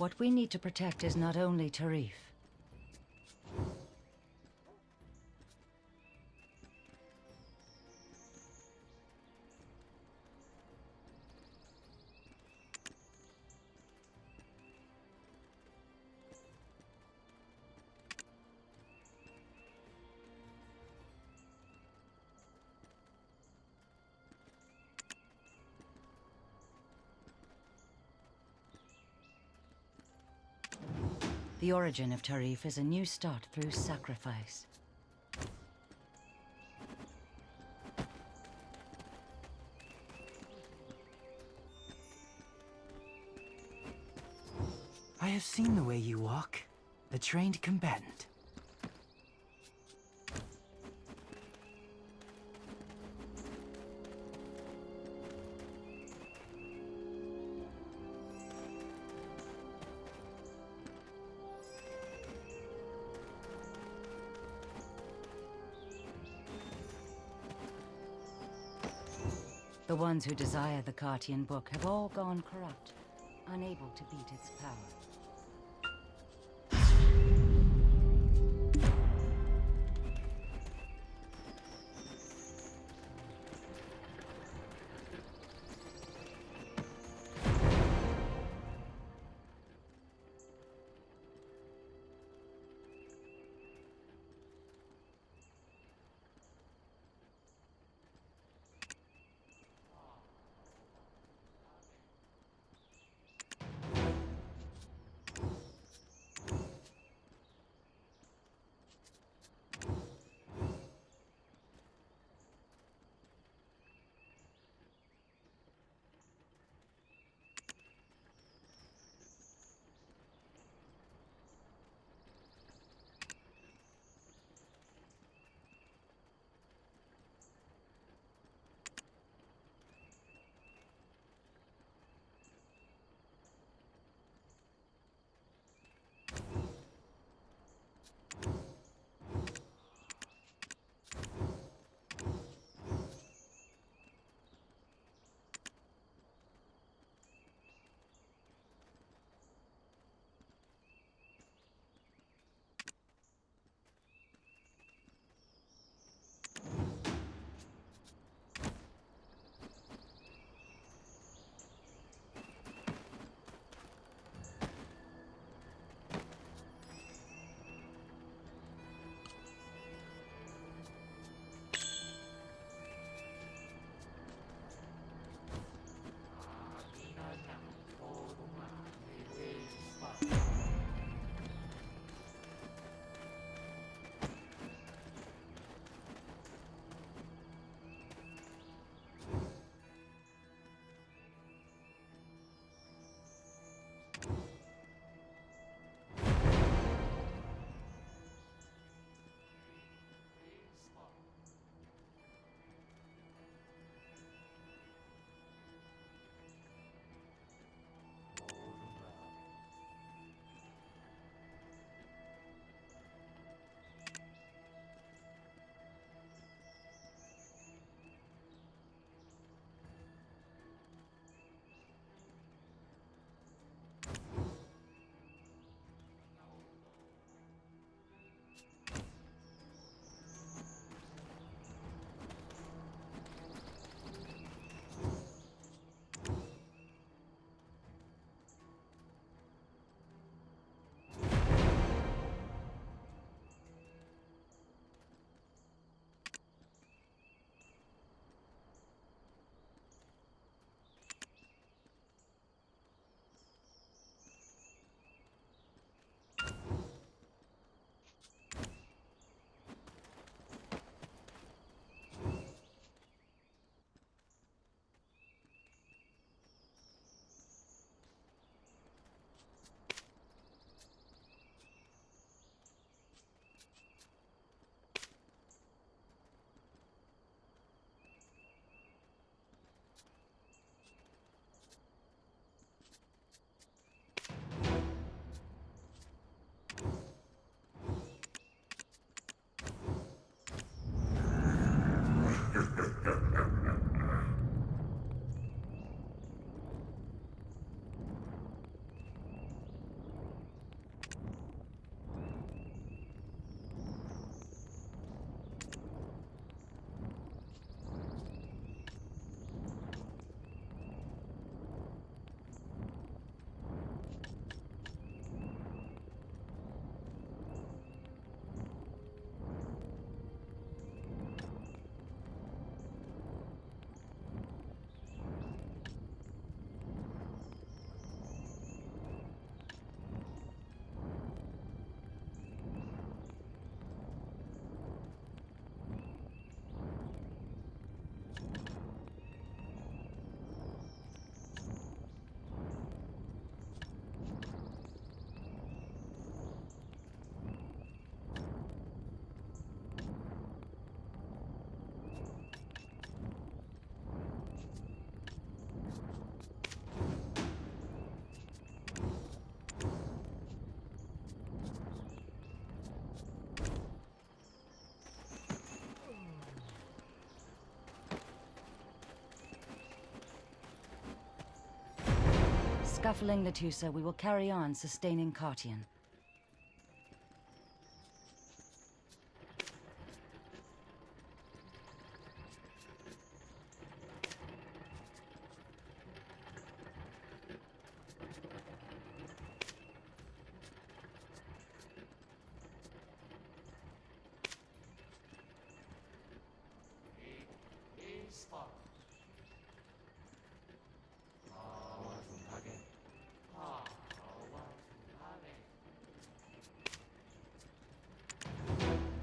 What we need to protect is not only Tarif. The origin of Tarif is a new start through sacrifice. I have seen the way you walk. A trained combatant. The ones who desire the Cartian book have all gone corrupt, unable to beat its power. Scuffling Letusa, we will carry on sustaining Cartian.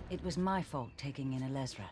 It was my fault taking in Elezra.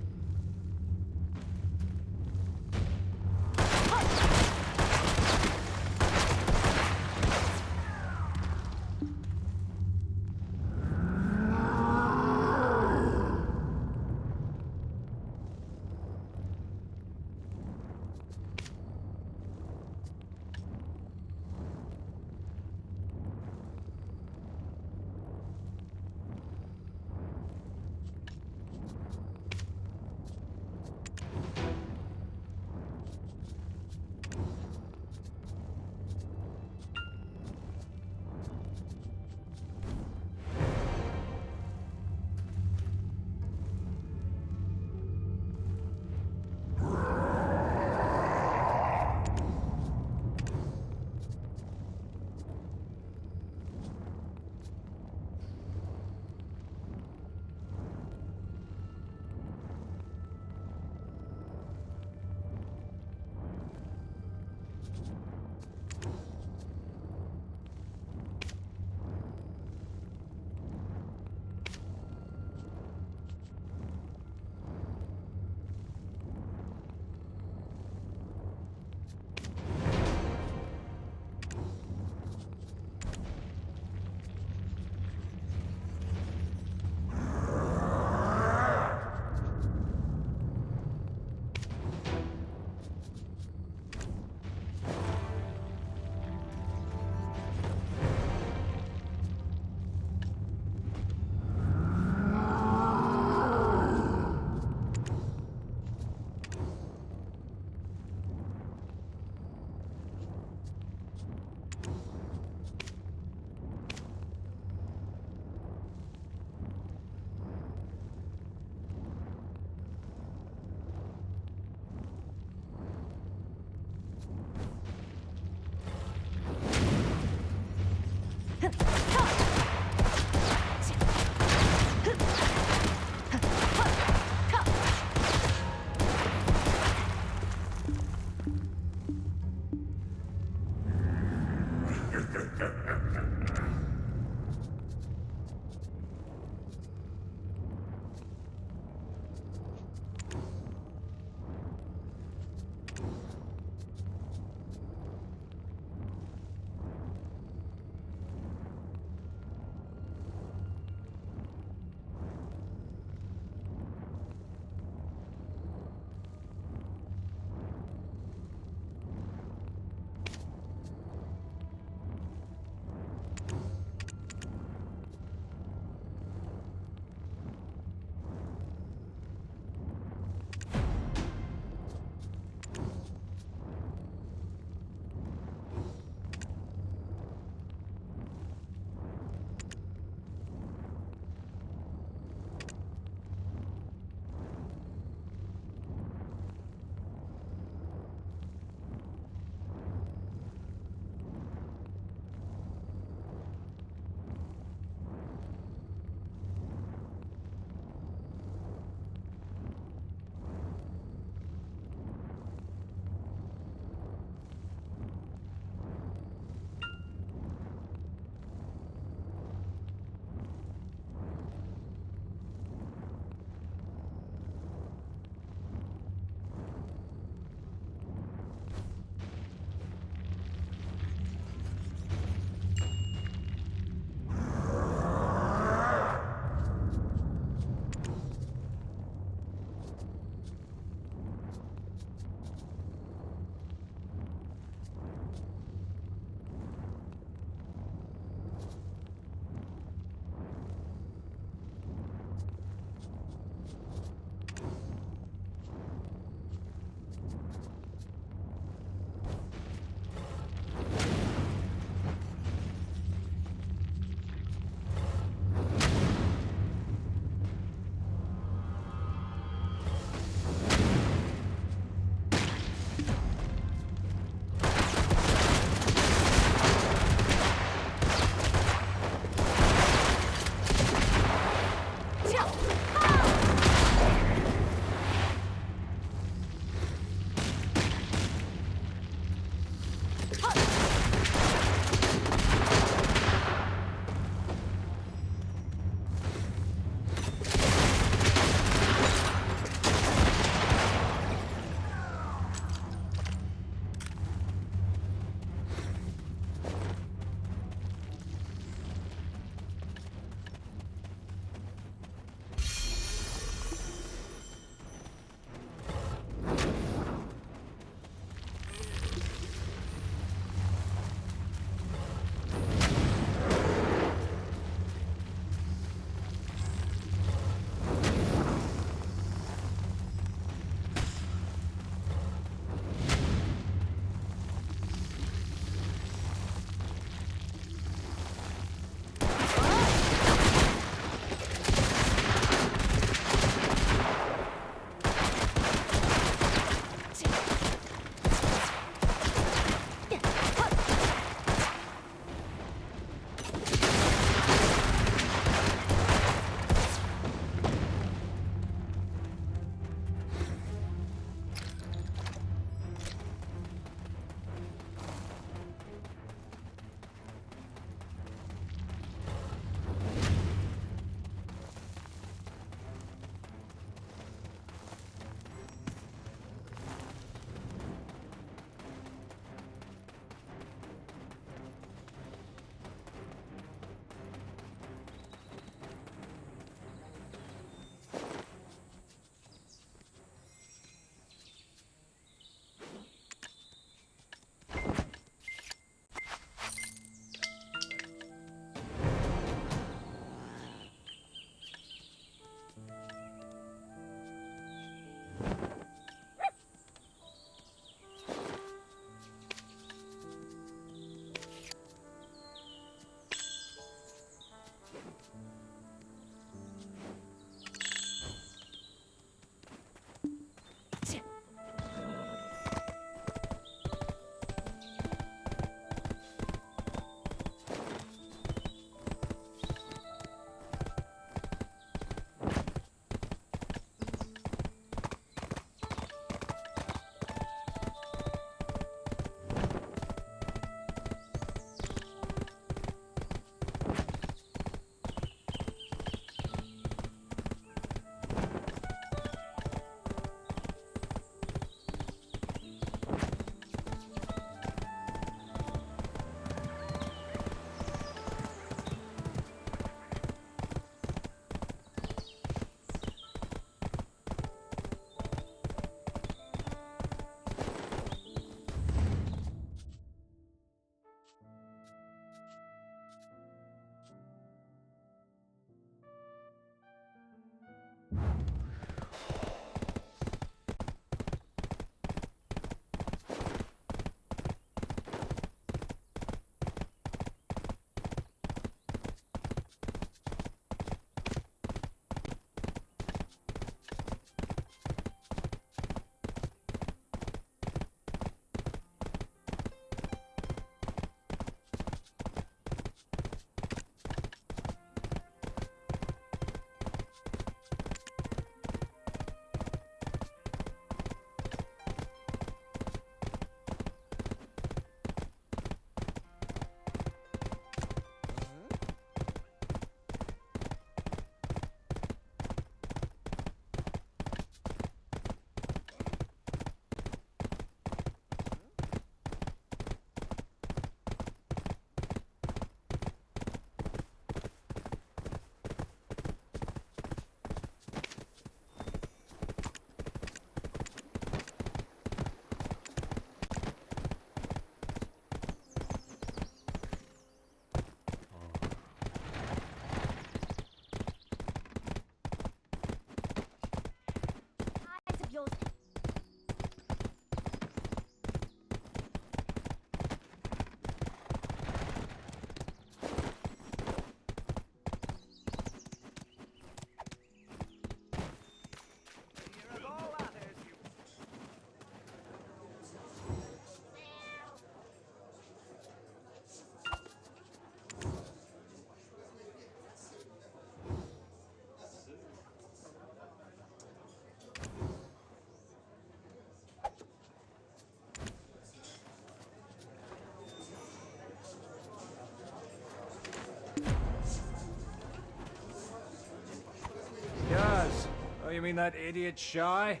you mean that idiot Shy?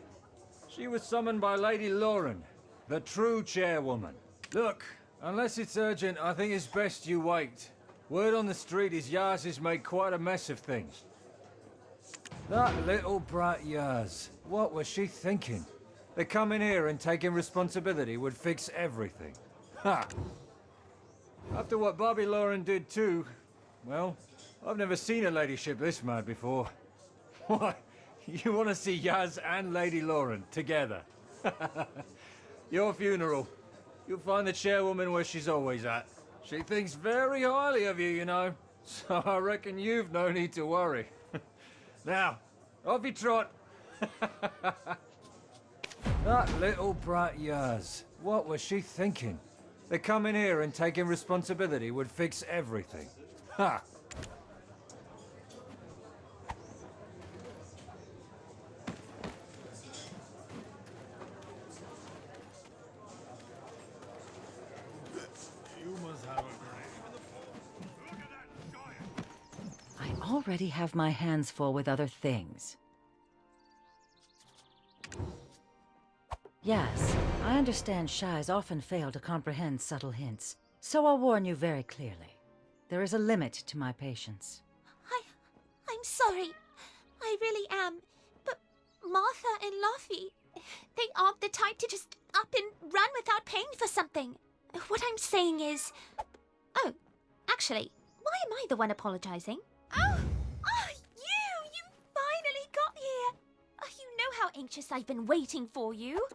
She was summoned by Lady Lauren, the true chairwoman. Look, unless it's urgent, I think it's best you wait. Word on the street is Yaz has made quite a mess of things. That little brat Yaz, what was she thinking? That coming here and taking responsibility would fix everything. Ha! After what Bobby Lauren did too, well, I've never seen a ladyship this mad before. What? You want to see Yaz and Lady Lauren together? Your funeral. You'll find the chairwoman where she's always at. She thinks very highly of you, you know. So I reckon you've no need to worry. Now, off you trot. That little brat Yaz, what was she thinking? That coming here and taking responsibility would fix everything. Ha! I already have my hands full with other things. Yes, I understand Shais often fail to comprehend subtle hints, so I'll warn you very clearly. There is a limit to my patience. I'm sorry. I really am. But Martha and Luffy, they aren't the type to just up and run without paying for something. What I'm saying is... Oh, actually, why am I the one apologizing? Oh, you finally got here. You know how anxious I've been waiting for you.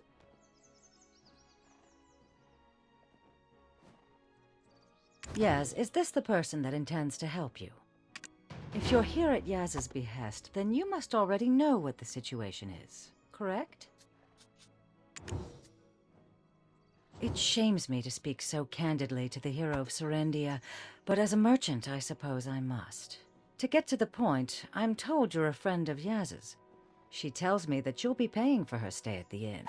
Yaz, is this the person that intends to help you? If you're here at Yaz's behest, then you must already know what the situation is, correct? It shames me to speak so candidly to the hero of Serendia, but as a merchant, I suppose I must. To get to the point, I'm told you're a friend of Yaz's. She tells me that you'll be paying for her stay at the inn.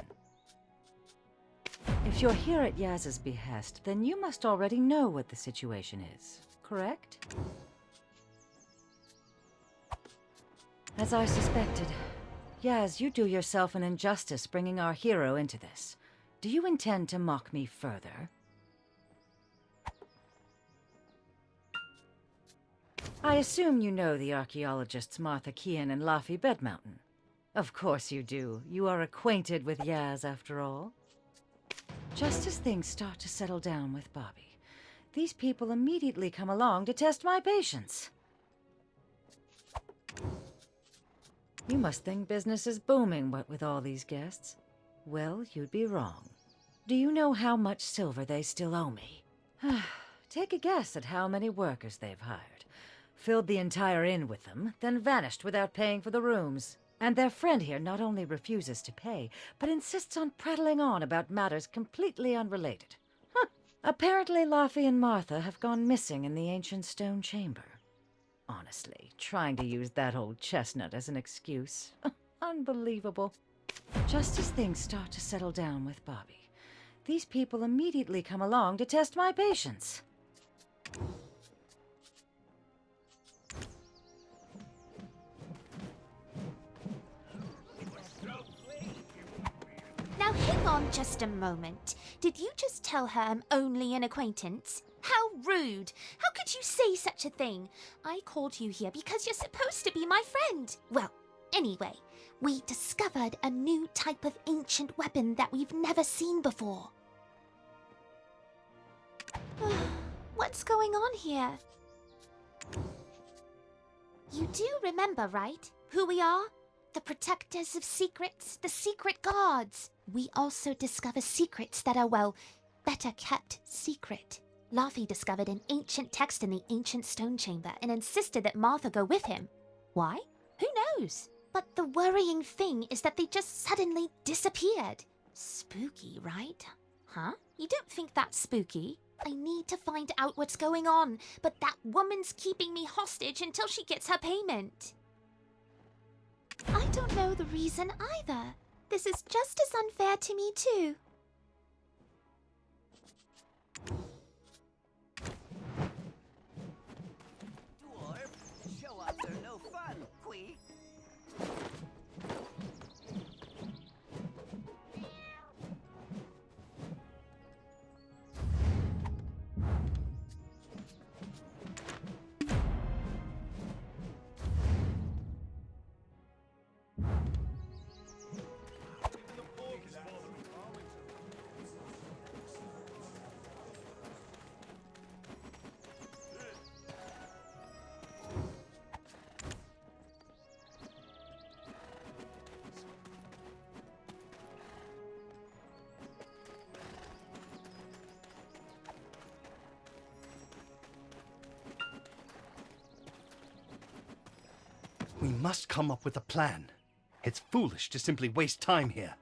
If you're here at Yaz's behest, then you must already know what the situation is, correct? As I suspected, Yaz, you do yourself an injustice bringing our hero into this. Do you intend to mock me further? I assume you know the archaeologists Martha Kean and Laffy Bedmountain. Of course you do. You are acquainted with Yaz, after all. Just as things start to settle down with Bobby, these people immediately come along to test my patience. You must think business is booming, what with all these guests. Well, you'd be wrong. Do you know how much silver they still owe me? Take a guess at how many workers they've hired. Filled the entire inn with them, then vanished without paying for the rooms. And their friend here not only refuses to pay, but insists on prattling on about matters completely unrelated. Apparently Laffy and Martha have gone missing in the ancient stone chamber. Honestly, trying to use that old chestnut as an excuse. Unbelievable. Just as things start to settle down with Bobby, these people immediately come along to test my patience. Now hang on just a moment. Did you just tell her I'm only an acquaintance? How rude! How could you say such a thing? I called you here because you're supposed to be my friend. Well, anyway, we discovered a new type of ancient weapon that we've never seen before. What's going on here? You do remember, right? Who we are? The protectors of secrets, the secret guards. We also discover secrets that are, well, better kept secret. Laffy discovered an ancient text in the ancient stone chamber and insisted that Martha go with him. Why? Who knows? But the worrying thing is that they just suddenly disappeared. Spooky, right? Huh? You don't think that's spooky? I need to find out what's going on, but that woman's keeping me hostage until she gets her payment. I don't know the reason either. This is just as unfair to me too. Dwarf, show-offs are no fun, Quee. We must come up with a plan. It's foolish to simply waste time here.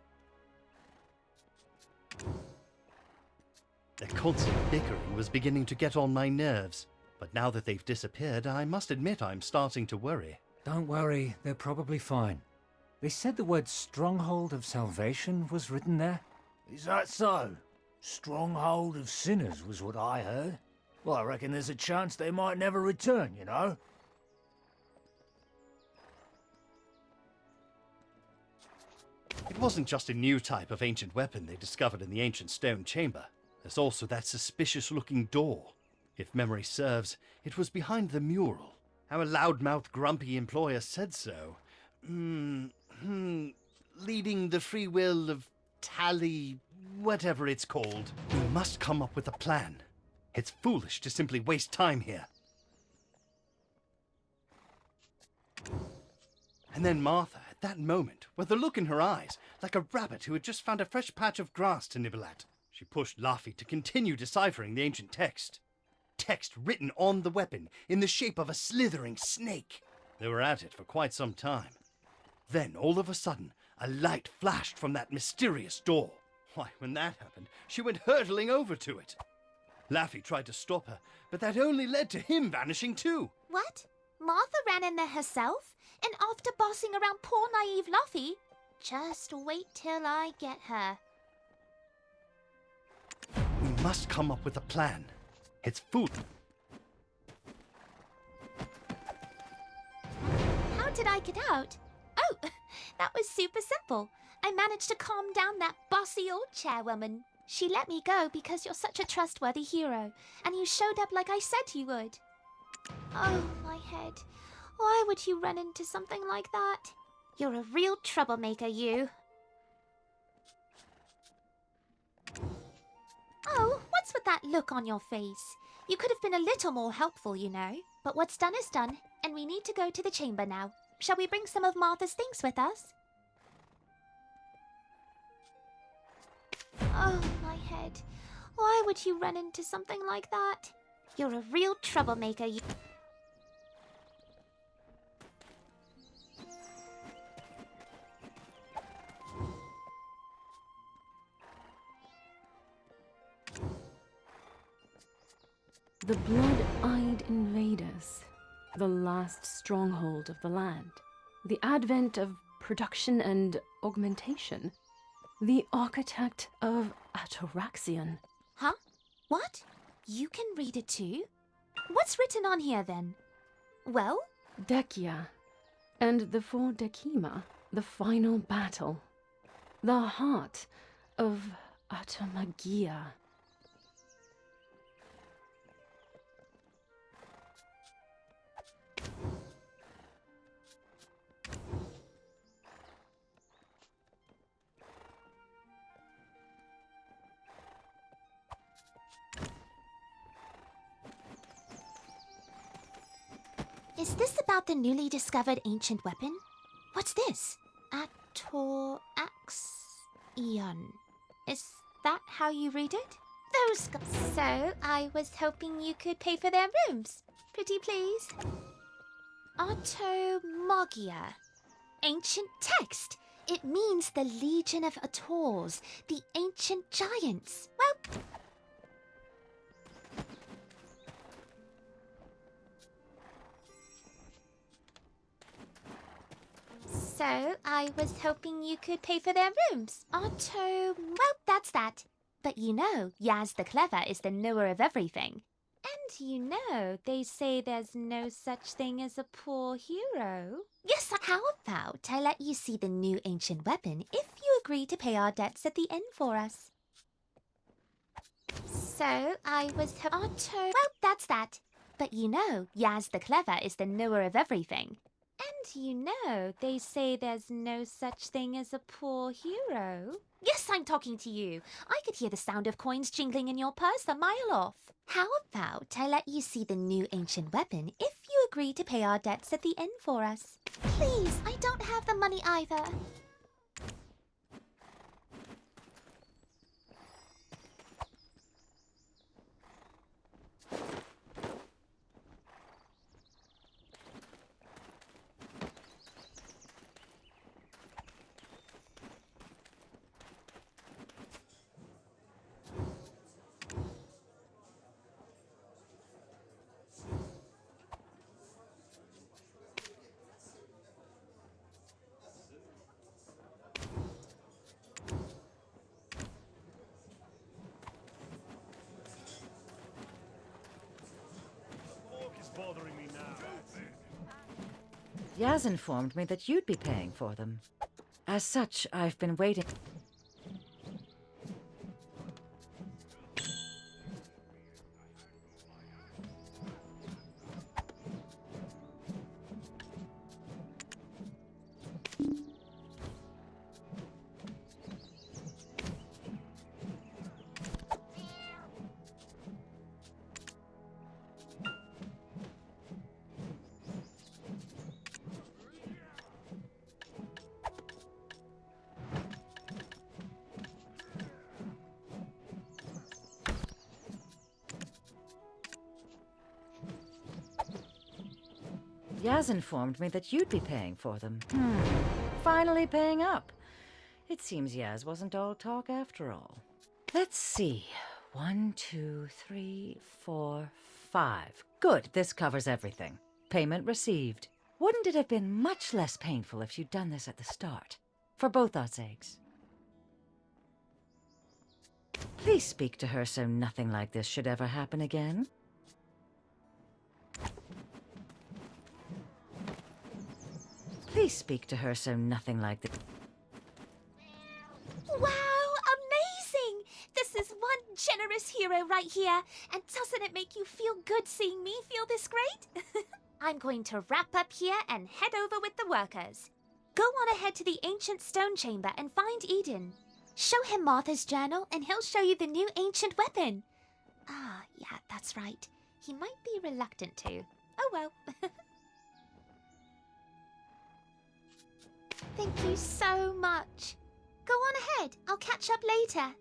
Their constant bickering was beginning to get on my nerves, but now that they've disappeared, I must admit I'm starting to worry. Don't worry, they're probably fine. They said the word Stronghold of Salvation was written there. Is that so? Stronghold of Sinners was what I heard. Well, I reckon there's a chance they might never return, you know? It wasn't just a new type of ancient weapon they discovered in the ancient stone chamber. There's also that suspicious-looking door. If memory serves, it was behind the mural. Our loudmouth, grumpy employer said so. Leading the free will of Tally, whatever it's called. We must come up with a plan. It's foolish to simply waste time here. And then Martha, at that moment, with a look in her eyes, like a rabbit who had just found a fresh patch of grass to nibble at, she pushed Laffy to continue deciphering the ancient text. Text written on the weapon in the shape of a slithering snake. They were at it for quite some time. Then, all of a sudden, a light flashed from that mysterious door. Why, when that happened, she went hurtling over to it. Laffy tried to stop her, but that only led to him vanishing too. What? Martha ran in there herself? And after bossing around poor naive Luffy? Just wait till I get her. We must come up with a plan. It's food. How did I get out? Oh, that was super simple. I managed to calm down that bossy old chairwoman. She let me go because you're such a trustworthy hero, and you showed up like I said you would. Oh, my head. Why would you run into something like that? You're a real troublemaker, you. Oh, what's with that look on your face? You could have been a little more helpful, you know. But what's done is done, and we need to go to the chamber now. Shall we bring some of Martha's things with us? Oh, my head. Why would you run into something like that? You're a real troublemaker, you... The blood-eyed invaders, the last stronghold of the land, the advent of production and augmentation, the architect of Atoraxxion. Huh? What? You can read it too? What's written on here then? Well? Dekia, and the four Dekima, the final battle, the heart of Atamagia. Is this about the newly discovered ancient weapon? What's this? Atoraxxion. Is that how you read it? Those So, I was hoping you could pay for their rooms. Pretty please. Automagia. Ancient text. It means the Legion of Ators, the ancient giants. Well... So, I was hoping you could pay for their rooms. Well, that's that. But you know, Yaz the Clever is the knower of everything. And you know, they say there's no such thing as a poor hero. Yes, how about I let you see the new ancient weapon if you agree to pay our debts at the inn for us? So, I was well, that's that. But you know, Yaz the Clever is the knower of everything. And you know, they say there's no such thing as a poor hero. Yes, I'm talking to you. I could hear the sound of coins jingling in your purse a mile off. How about I let you see the new ancient weapon if you agree to pay our debts at the inn for us? Please, I don't have the money either. Yaz informed me that you'd be paying for them. As such, I've been waiting. Yaz informed me that you'd be paying for them. Finally paying up. It seems Yaz wasn't all talk after all. Let's see. 1, 2, 3, 4, 5. Good, this covers everything. Payment received. Wouldn't it have been much less painful if you'd done this at the start? For both our sakes. Please speak to her so nothing like this should ever happen again. Please speak to her so nothing like this. Wow, amazing! This is one generous hero right here. And doesn't it make you feel good seeing me feel this great? I'm going to wrap up here and head over with the workers. Go on ahead to the ancient stone chamber and find Eden. Show him Martha's journal and he'll show you the new ancient weapon. Ah, yeah, that's right. He might be reluctant to. Oh well. Thank you so much. Go on ahead. I'll catch up later.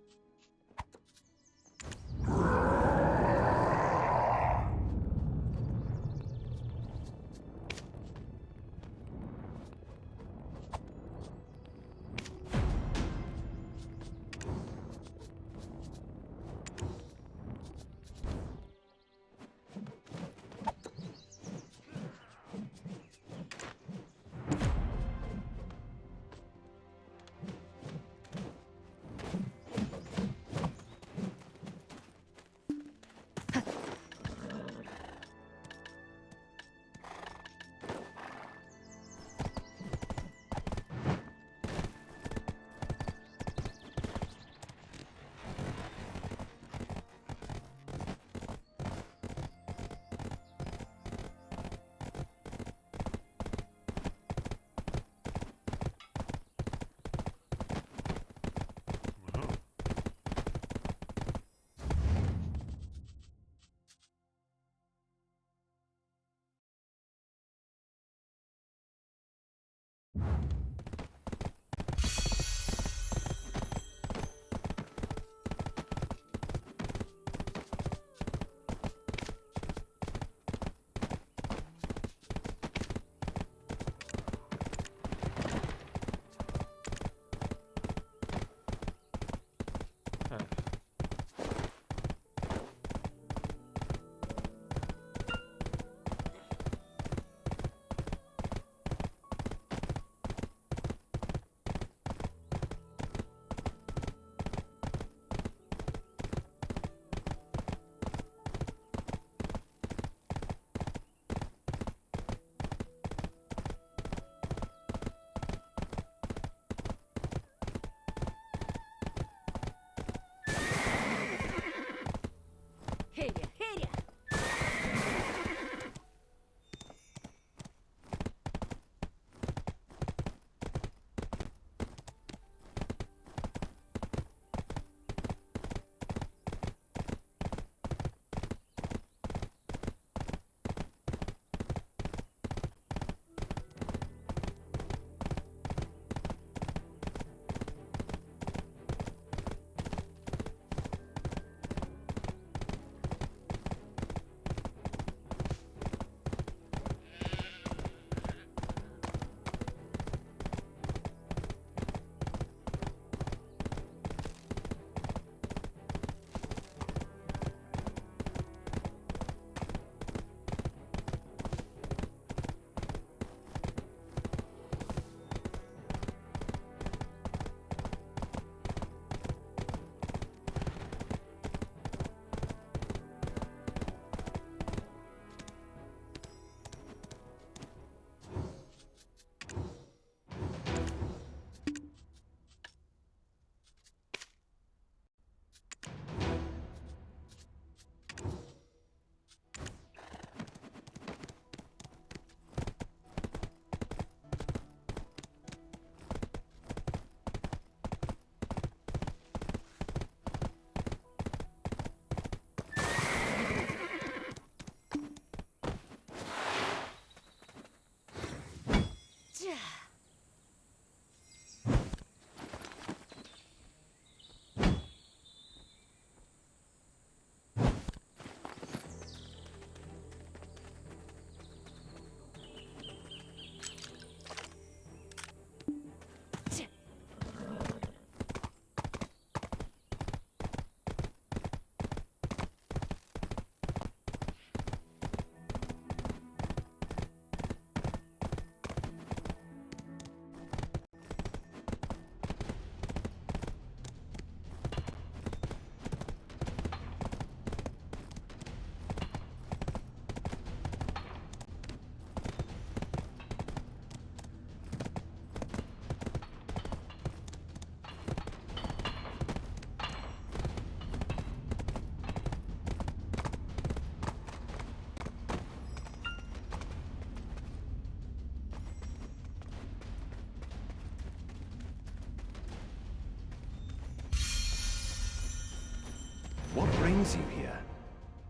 brings you here?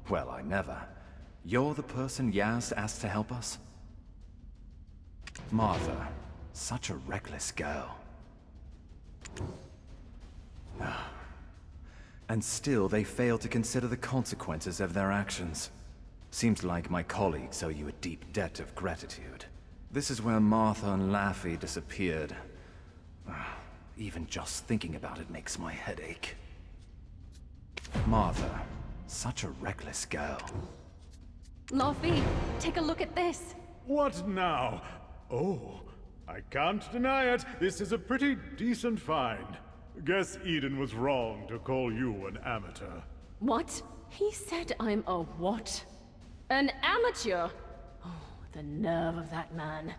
Well, I never. You're the person Yaz asked to help us? Martha, such a reckless girl. And still they fail to consider the consequences of their actions. Seems like my colleagues owe you a deep debt of gratitude. This is where Martha and Laffy disappeared. Even just thinking about it makes my head ache. Martha, such a reckless girl. Laffy, take a look at this. What now? Oh, I can't deny it. This is a pretty decent find. Guess Eden was wrong to call you an amateur. What? He said I'm a what? An amateur? Oh, the nerve of that man.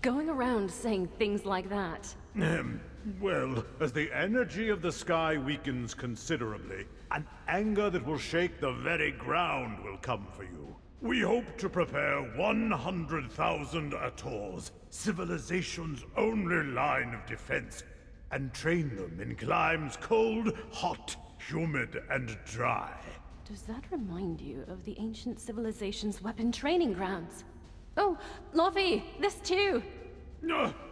Going around saying things like that. Well, as the energy of the sky weakens considerably, an anger that will shake the very ground will come for you. We hope to prepare 100,000 Ators, civilization's only line of defense, and train them in climes cold, hot, humid, and dry. Does that remind you of the ancient civilization's weapon training grounds? Oh, Laffy, this too!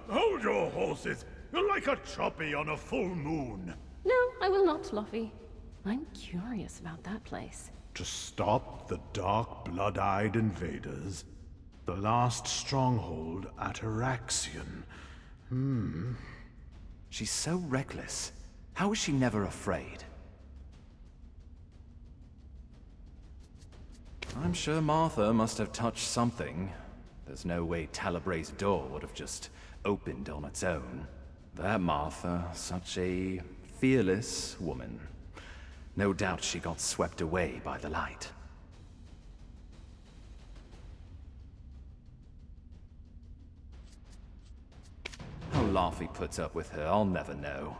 Hold your horses! You're like a choppy on a full moon. No, I will not, Laffy. I'm curious about that place. To stop the dark, blood-eyed invaders, the last stronghold, Atoraxxion. She's so reckless. How is she never afraid? I'm sure Martha must have touched something. There's no way Talabray's door would have just opened on its own. That Martha, such a fearless woman. No doubt she got swept away by the light. How Laffy puts up with her, I'll never know.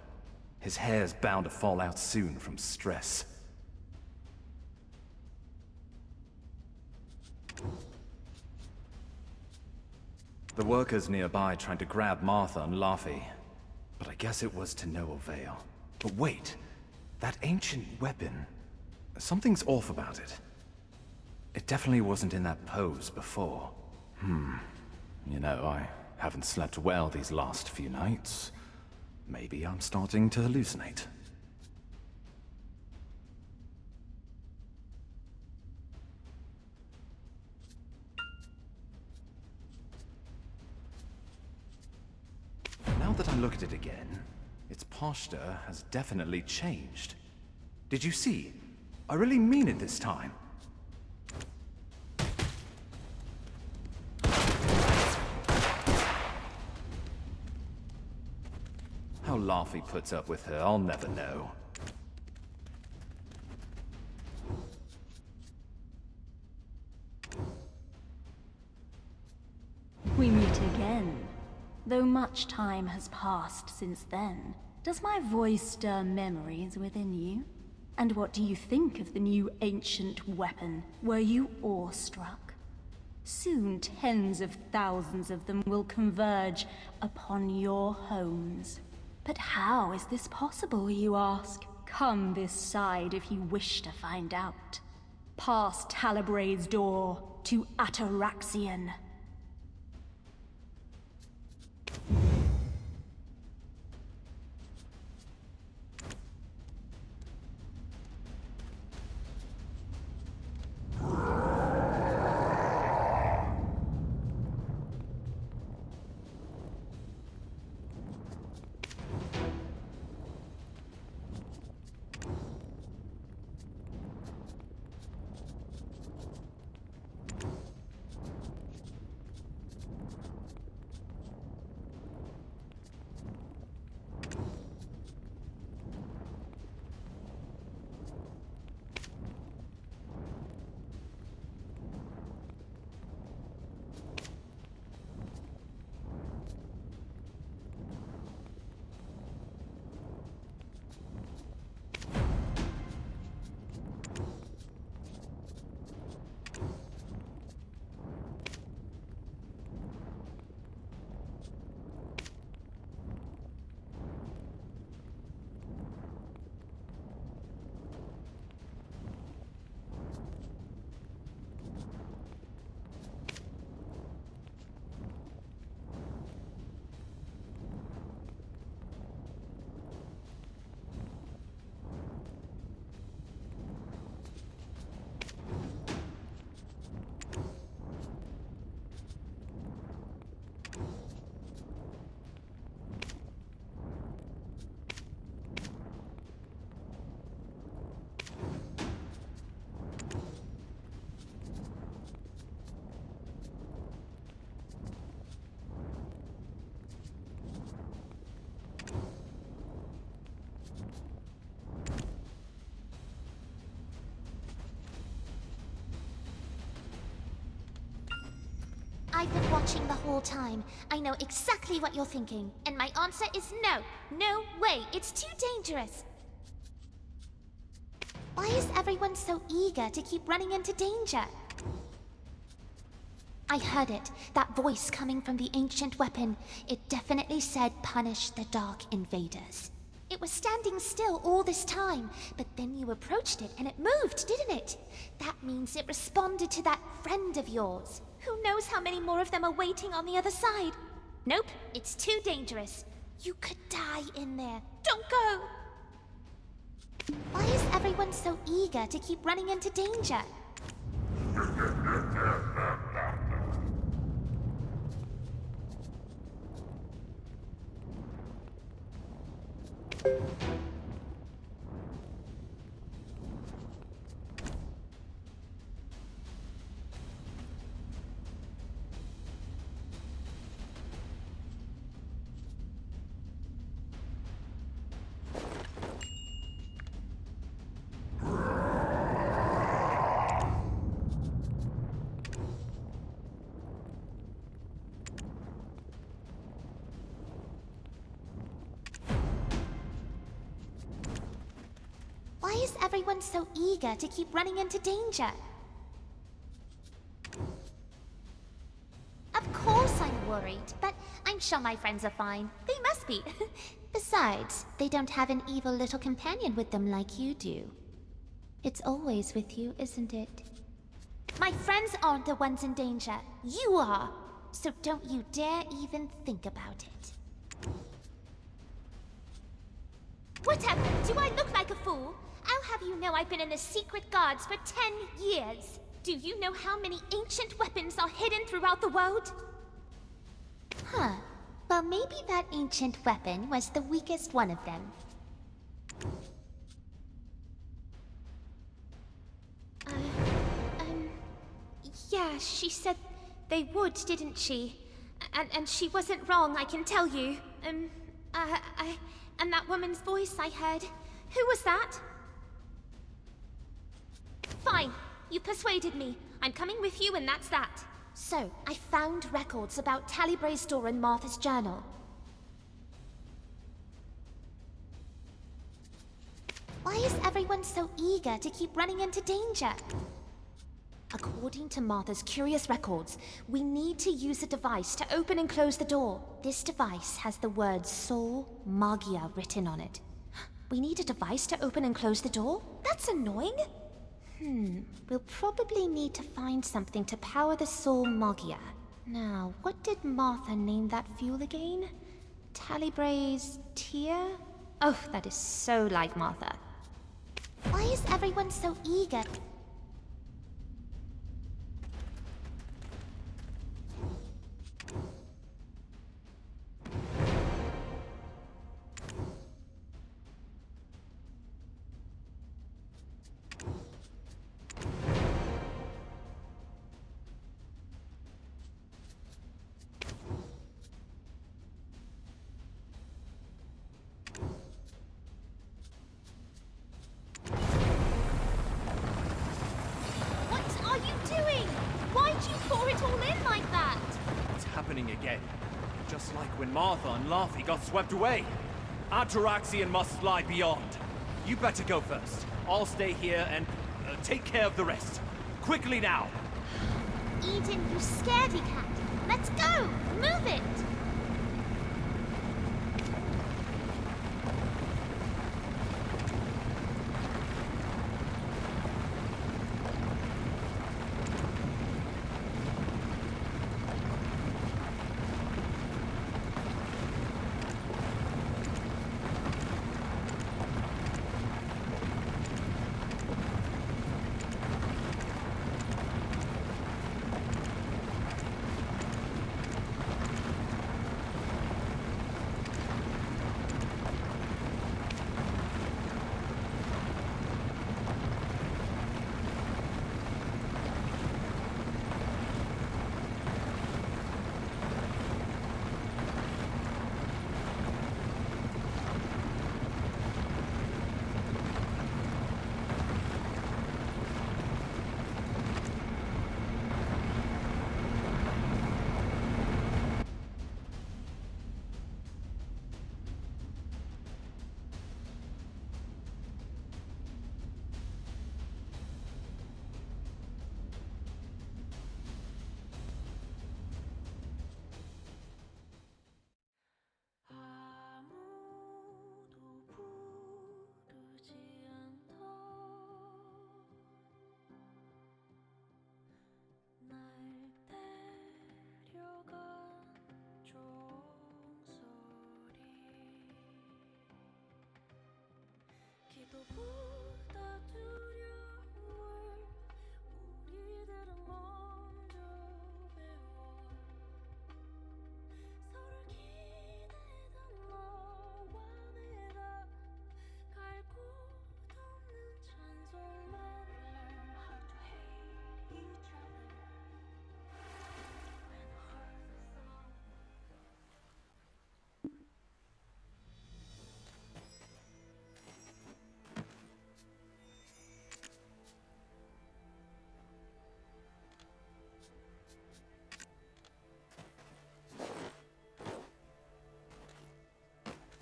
His hair's bound to fall out soon from stress. The workers nearby tried to grab Martha and Laffy, but I guess it was to no avail. But wait, that ancient weapon... Something's off about it. It definitely wasn't in that pose before. You know, I haven't slept well these last few nights. Maybe I'm starting to hallucinate. Now that I look at it again, its posture has definitely changed. Did you see? I really mean it this time. How Laffy puts up with her, I'll never know. We meet again. Though much time has passed since then, does my voice stir memories within you? And what do you think of the new ancient weapon? Were you awestruck? Soon tens of thousands of them will converge upon your homes. But how is this possible, you ask? Come this side if you wish to find out. Past Talabray's door to Atoraxxion. I've been watching the whole time. I know exactly what you're thinking. And my answer is no. No way. It's too dangerous. Why is everyone so eager to keep running into danger? I heard it. That voice coming from the ancient weapon. It definitely said punish the Dark Invaders. It was standing still all this time, but then you approached it and it moved, didn't it? That means it responded to that friend of yours. Who knows how many more of them are waiting on the other side? Nope, it's too dangerous. You could die in there. Don't go! Why is everyone so eager to keep running into danger? Why is everyone so eager to keep running into danger? Of course I'm worried, but I'm sure my friends are fine. They must be. Besides, they don't have an evil little companion with them like you do. It's always with you, isn't it? My friends aren't the ones in danger. You are. So don't you dare even think about it. Whatever. Do I look like a fool? I'll have you know I've been in the Secret Guards for 10 years. Do you know how many ancient weapons are hidden throughout the world? Huh. Well, maybe that ancient weapon was the weakest one of them. Yeah, she said they would, didn't she? And she wasn't wrong, I can tell you. And that woman's voice I heard. Who was that? Fine. You persuaded me. I'm coming with you and that's that. So, I found records about Tallybray's door in Martha's journal. Why is everyone so eager to keep running into danger? According to Martha's curious records, we need to use a device to open and close the door. This device has the word Soul Magia written on it. We need a device to open and close the door? That's annoying. We'll probably need to find something to power the Soul Magia. Now, what did Martha name that fuel again? Tallybray's tear? Oh, that is so like Martha. Why is everyone so eager? Again. Just like when Martha and Laffy got swept away. Atoraxxion must lie beyond. You better go first. I'll stay here and take care of the rest. Quickly now! Eden, you scaredy cat! Let's go! Move it!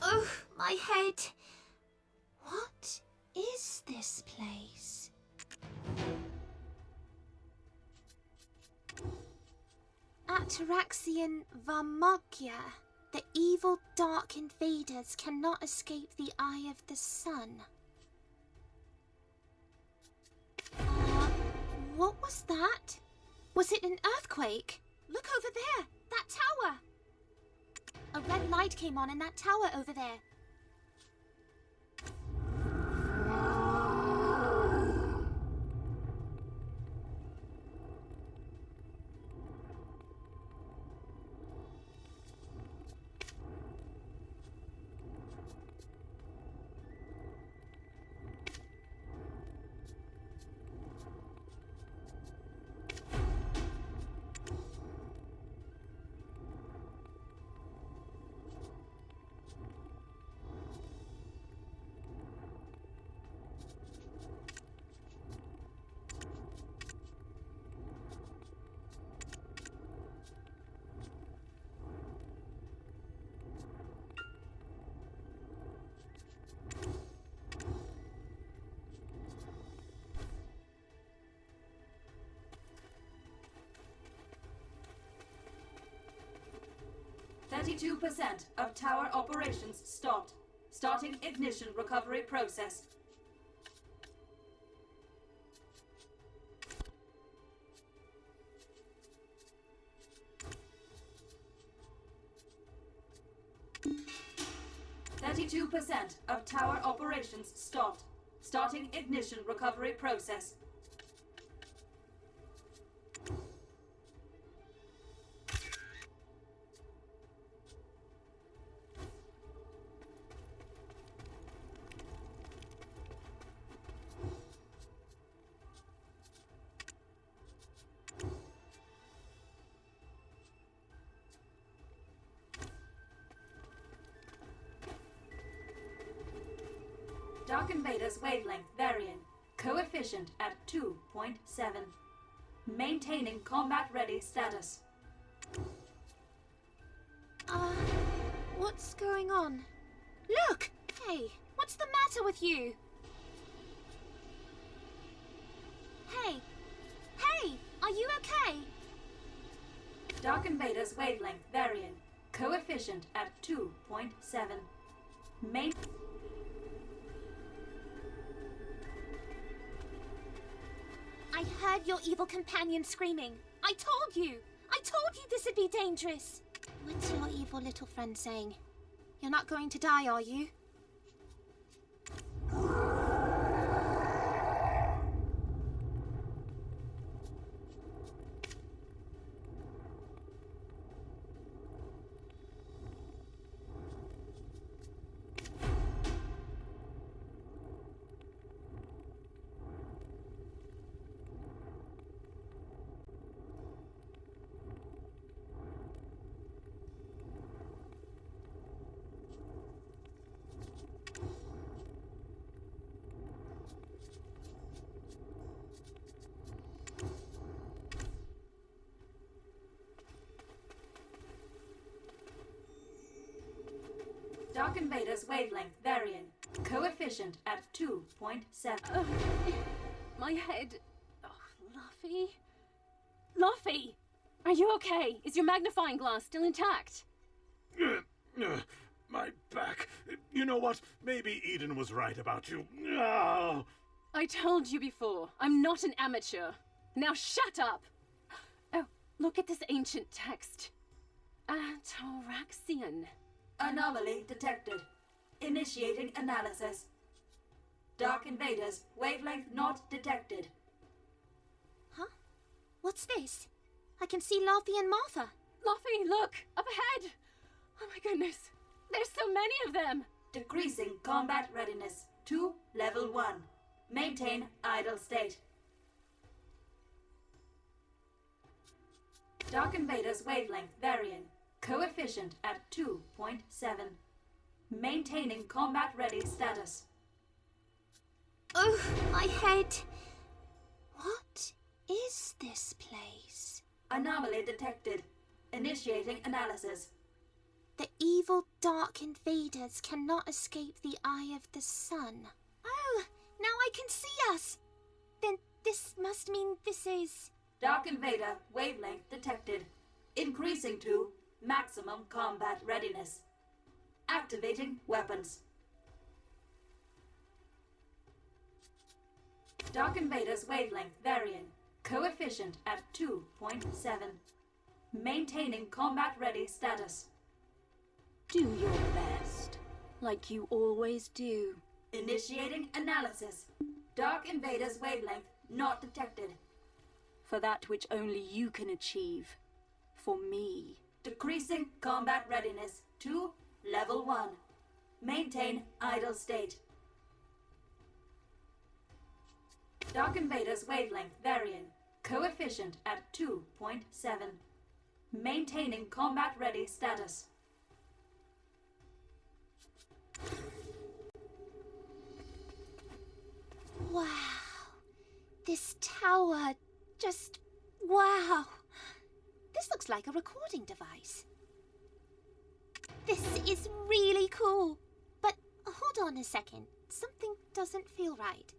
Oh, my head. What is this place? Atoraxxion Varmogya. The evil dark invaders cannot escape the eye of the sun. What was that? Was it an earthquake? Look over there! That tower! A red light came on in that tower over there. %, of tower operations stopped. Starting ignition recovery process. %, of tower operations stopped. Starting ignition recovery process. Dark Invader's wavelength varying. Coefficient at 2.7. Maintaining combat ready status. What's going on? Look! Hey, what's the matter with you? Hey! Hey! Are you okay? Dark Invader's wavelength varying. Coefficient at 2.7. I heard your evil companion screaming. I told you! I told you this would be dangerous! What's your evil little friend saying? You're not going to die, are you? Dark Invader's wavelength varying. Coefficient at 2.7. My head. Oh, Luffy. Luffy! Are you okay? Is your magnifying glass still intact? My back. You know what? Maybe Eden was right about you. Ah. I told you before, I'm not an amateur. Now shut up! Oh, look at this ancient text. Atoraxxion. Anomaly detected. Initiating analysis. Dark invaders, wavelength not detected. Huh? What's this? I can see Laufey and Martha. Laufey, look! Up ahead! Oh my goodness! There's so many of them! Decreasing combat readiness to level 1. Maintain idle state. Dark invaders wavelength varying. Coefficient at 2.7. Maintaining combat ready status. Oh, my head. What is this place? Anomaly detected. Initiating analysis. The evil dark invaders cannot escape the eye of the sun. Oh, now I can see us. Then this must mean this is... Dark invader wavelength detected. Increasing to maximum combat readiness. Activating weapons. Dark invaders wavelength varying. Coefficient at 2.7. Maintaining combat ready status. Do your best. Like you always do. Initiating analysis. Dark invaders wavelength not detected. For that which only you can achieve. For me. Decreasing combat readiness to level 1. Maintain idle state. Dark invaders wavelength varying. Coefficient at 2.7. Maintaining combat ready status. Wow. This tower just... wow. This looks like a recording device. This is really cool. But hold on a second. Something doesn't feel right.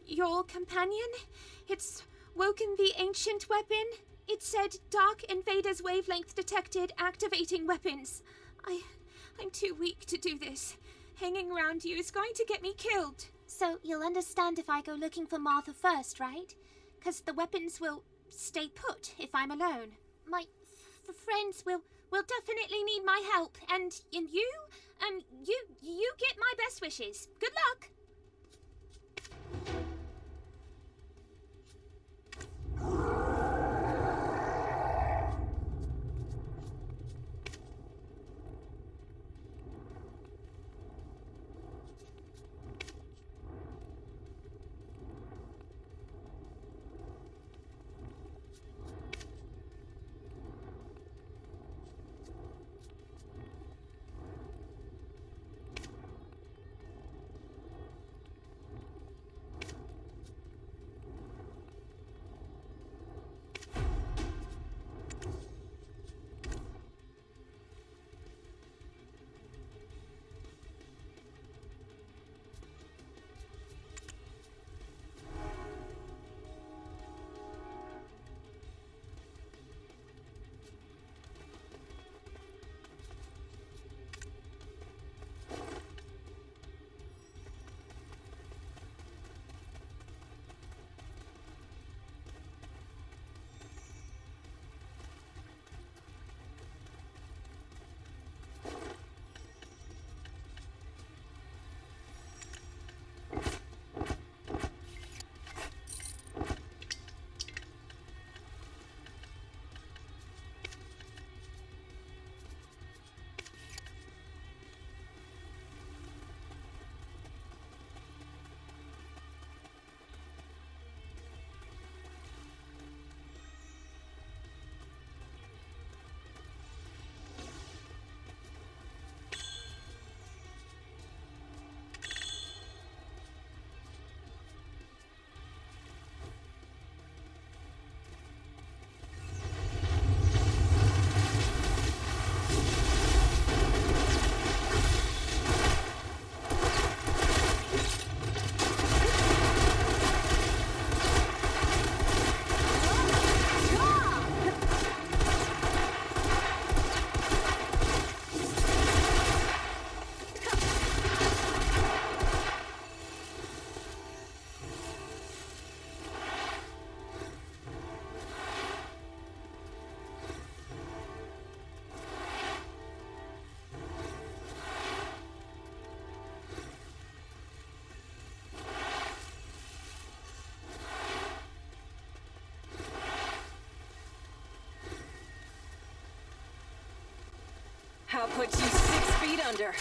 Your companion? It's woken the ancient weapon? It said Dark Invaders wavelength detected, activating weapons. I'm too weak to do this. Hanging around you is going to get me killed. So you'll understand if I go looking for Martha first, right? 'Cause the weapons will stay put if I'm alone. My friends will definitely need my help, and you get my best wishes. Good luck. Put you 6 feet under.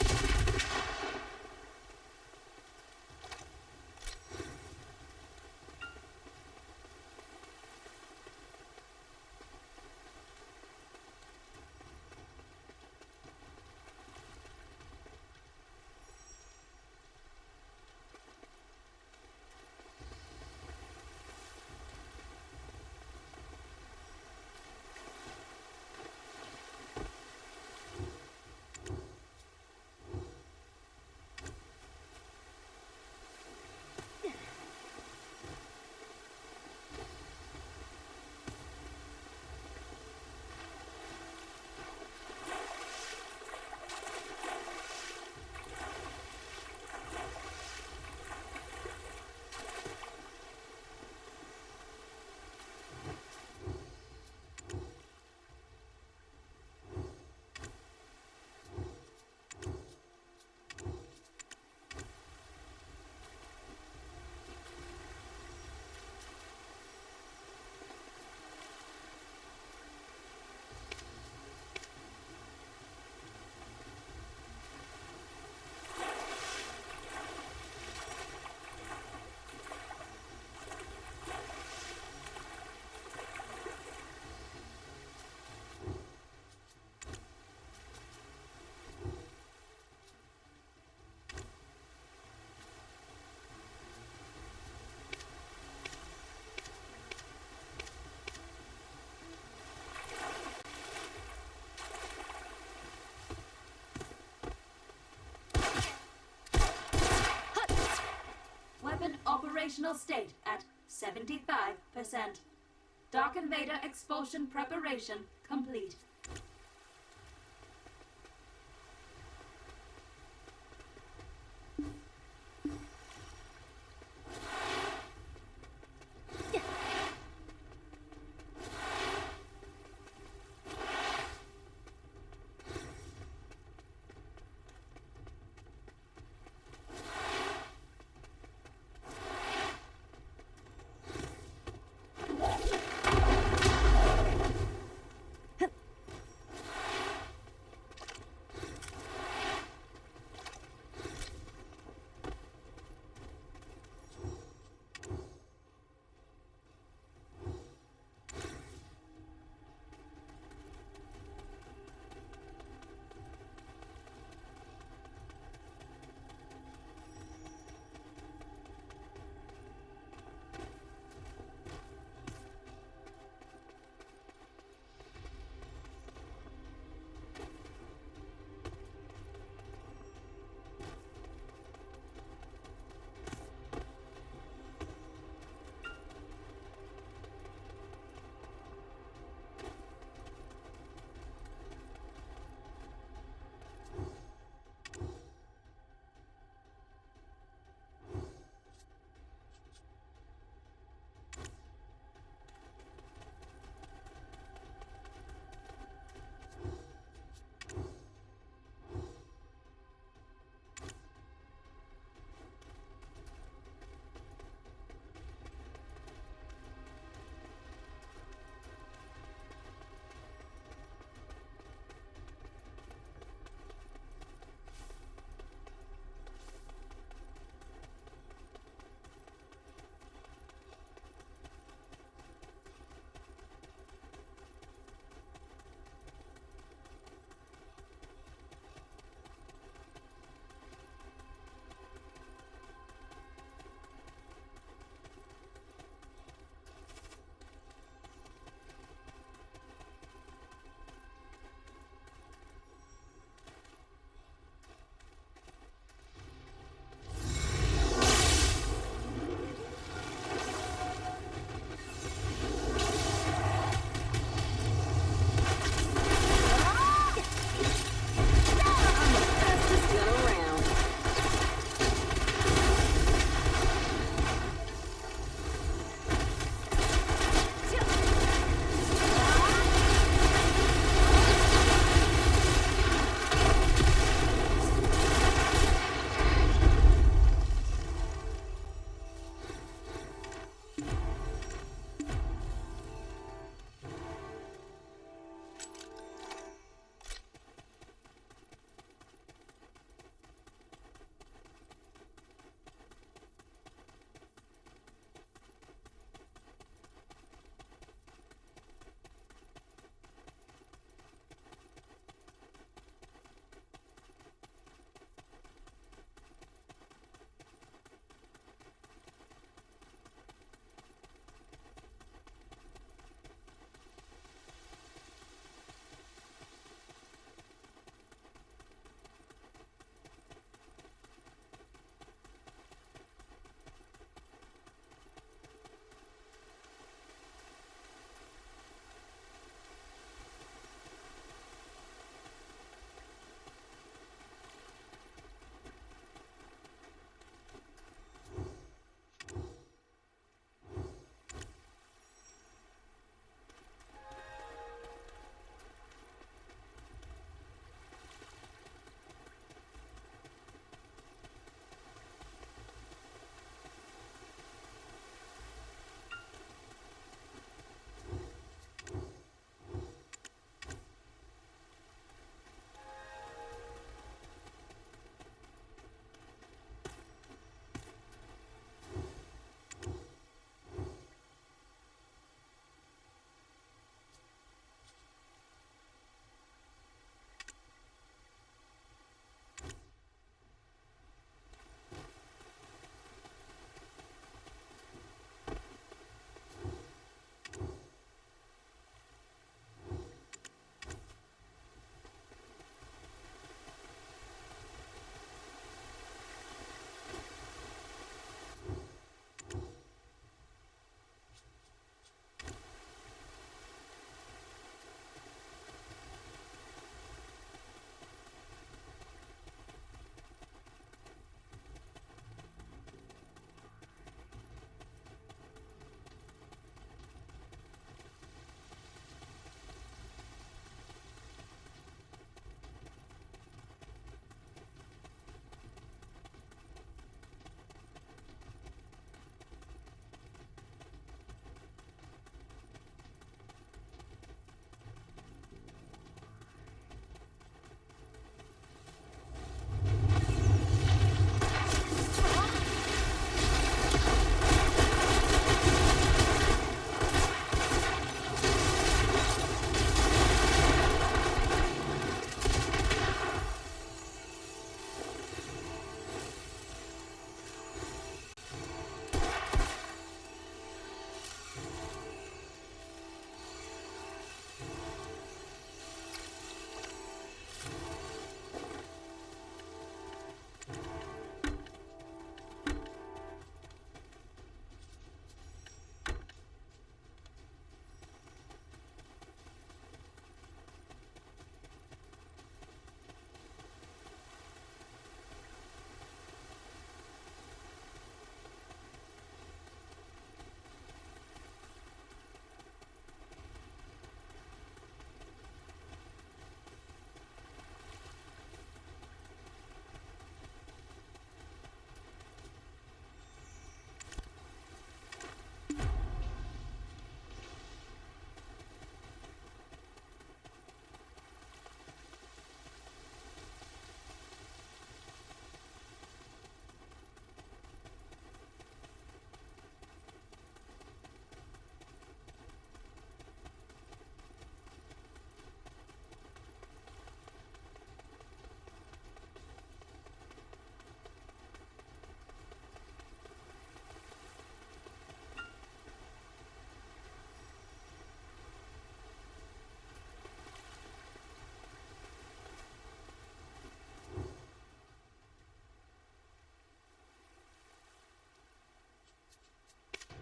Weapon operational state at 75%. Dark Invader expulsion preparation complete.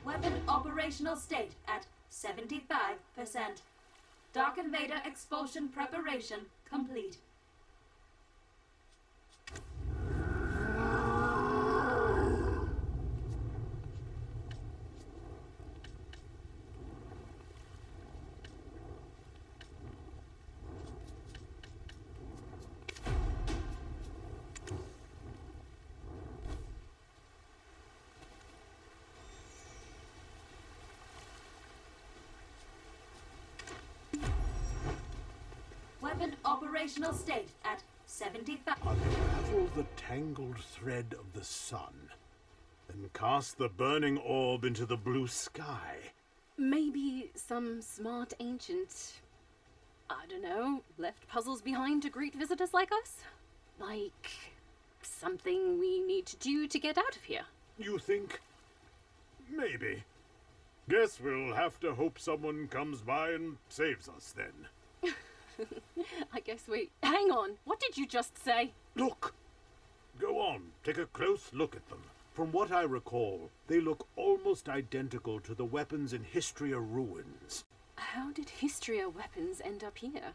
Weapon operational state at 75%. Dark Invader expulsion preparation complete. Weapon operational state at 75. Unravel the tangled thread of the sun, then cast the burning orb into the blue sky. Maybe some smart ancient, I don't know, left puzzles behind to greet visitors like us? Like something we need to do to get out of here? You think? Maybe. Guess we'll have to hope someone comes by and saves us then. I guess we... Hang on, what did you just say? Look! Go on, take a close look at them. From what I recall, they look almost identical to the weapons in Histria ruins. How did Histria weapons end up here?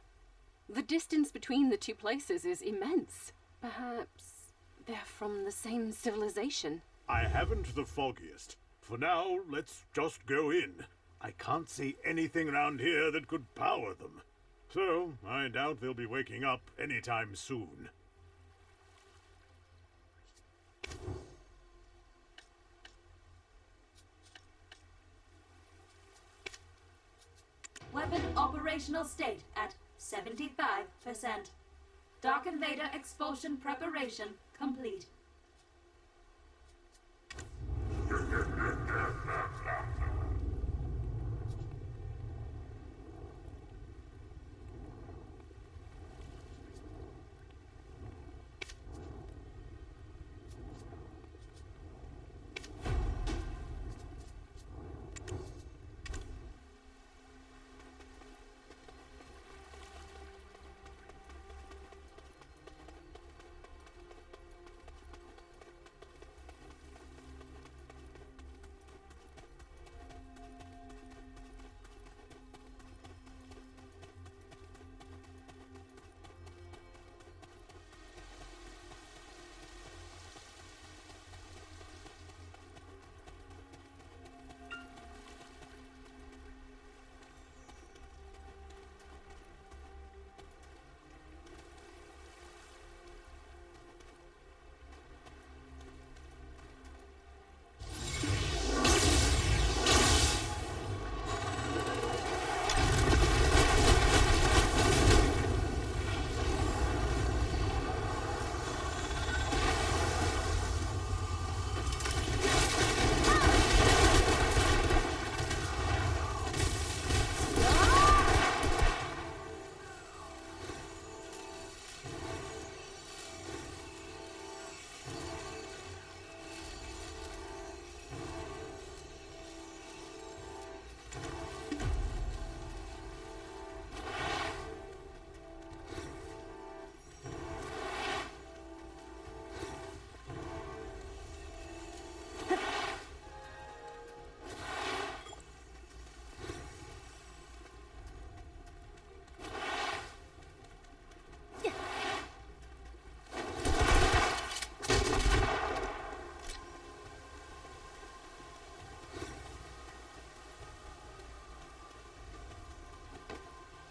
The distance between the two places is immense. Perhaps they're from the same civilization. I haven't the foggiest. For now, let's just go in. I can't see anything around here that could power them. So, I doubt they'll be waking up anytime soon. Weapon operational state at 75%. Dark Invader expulsion preparation complete.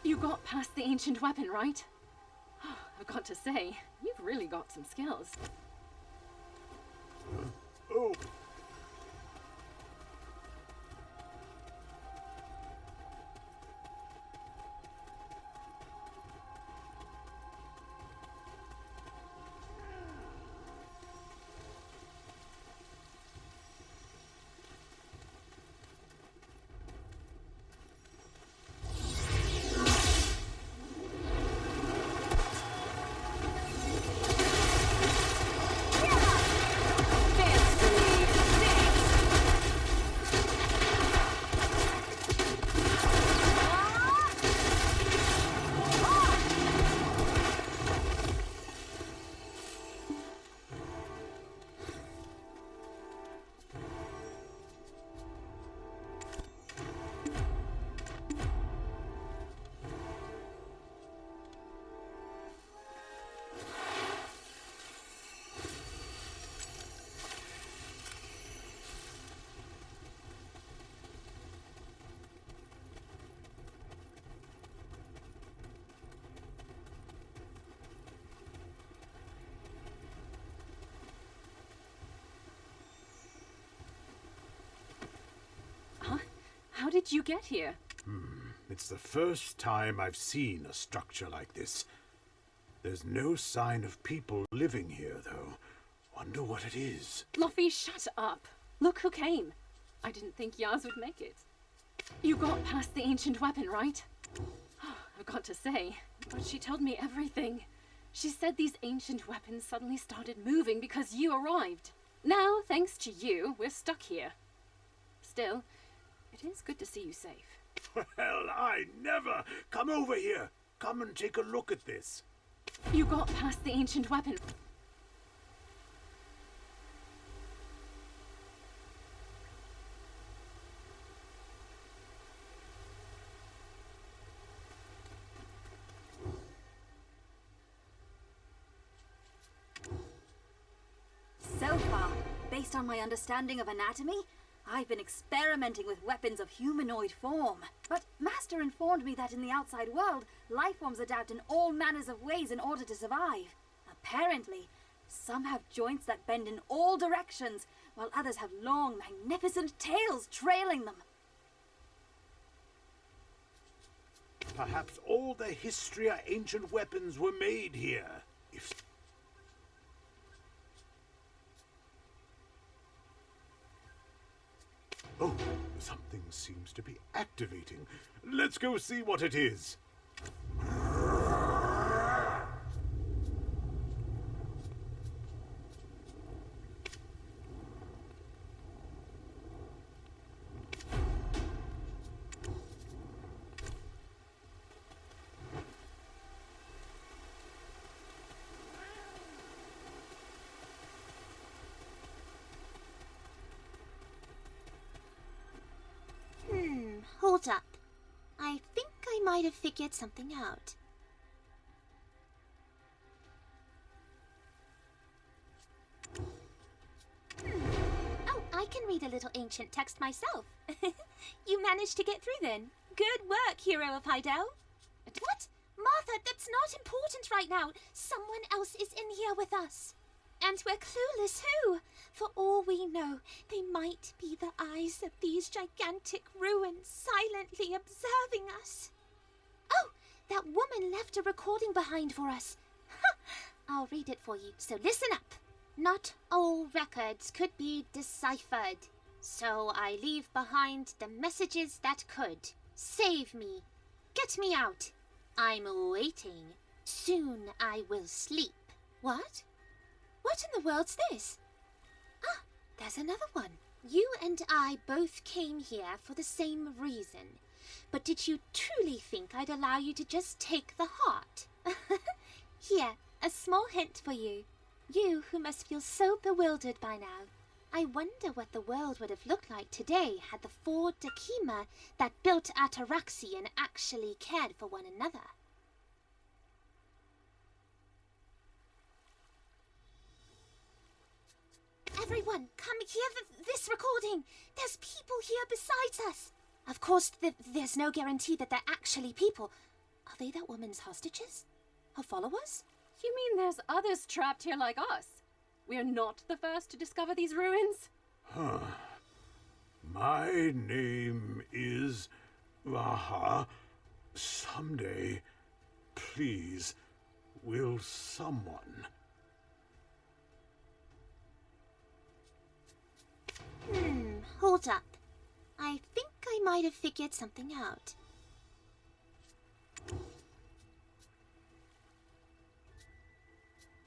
You got past the ancient weapon, right? I've got to say, you've really got some skills. Oh! did you get here? It's the first time I've seen a structure like this. There's no sign of people living here, though. Wonder what it is. Luffy, shut up. Look who came. I didn't think Yaz would make it. You got past the ancient weapon, right? I've got to say, but she told me everything. She said these ancient weapons suddenly started moving because you arrived. Now, thanks to you, we're stuck here. Still, it is good to see you safe. Well, I never! Come over here. Come and take a look at this. You got past the ancient weapon. So far, based on my understanding of anatomy, I've been experimenting with weapons of humanoid form. But Master informed me that in the outside world, life forms adapt in all manners of ways in order to survive. Apparently, some have joints that bend in all directions, while others have long, magnificent tails trailing them. Perhaps all the Histria ancient weapons were made here. If Oh, something seems to be activating. Let's go see what it is. Hold up. I think I might have figured something out. Oh, I can read a little ancient text myself. You managed to get through then. Good work, Hero of Hydel. What? Martha, that's not important right now. Someone else is in here with us. And we're clueless who. For all we know, they might be the eyes of these gigantic ruins silently observing us. Oh, that woman left a recording behind for us. I'll read it for you, so listen up. Not all records could be deciphered, so I leave behind the messages that could. Save me. Get me out. I'm waiting. Soon I will sleep. What? What in the world's this? Ah, there's another one. You and I both came here for the same reason. But did you truly think I'd allow you to just take the heart? Here, a small hint for you. You who must feel so bewildered by now. I wonder what the world would have looked like today had the four Dakima that built Atoraxxion actually cared for one another. Everyone, come hear this recording. There's people here besides us. Of course, there's no guarantee that they're actually people. Are they that woman's hostages? Her followers? You mean there's others trapped here like us? We're not the first to discover these ruins? My name is Vaha. Someday, please, will someone... Hold up. I think I might have figured something out.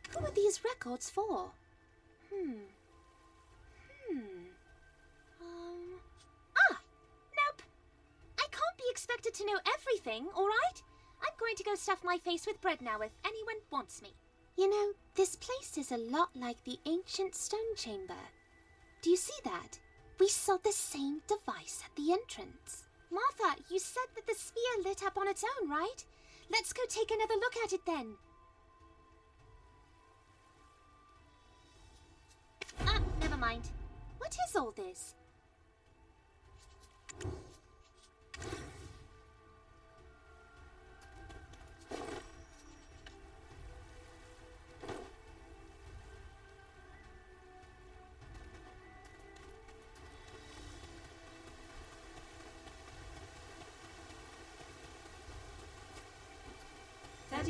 Who are these records for? Nope. I can't be expected to know everything, all right? I'm going to go stuff my face with bread now if anyone wants me. You know, this place is a lot like the ancient stone chamber. Do you see that? We saw the same device at the entrance. Martha, you said that the sphere lit up on its own, right? Let's go take another look at it then. Never mind. What is all this?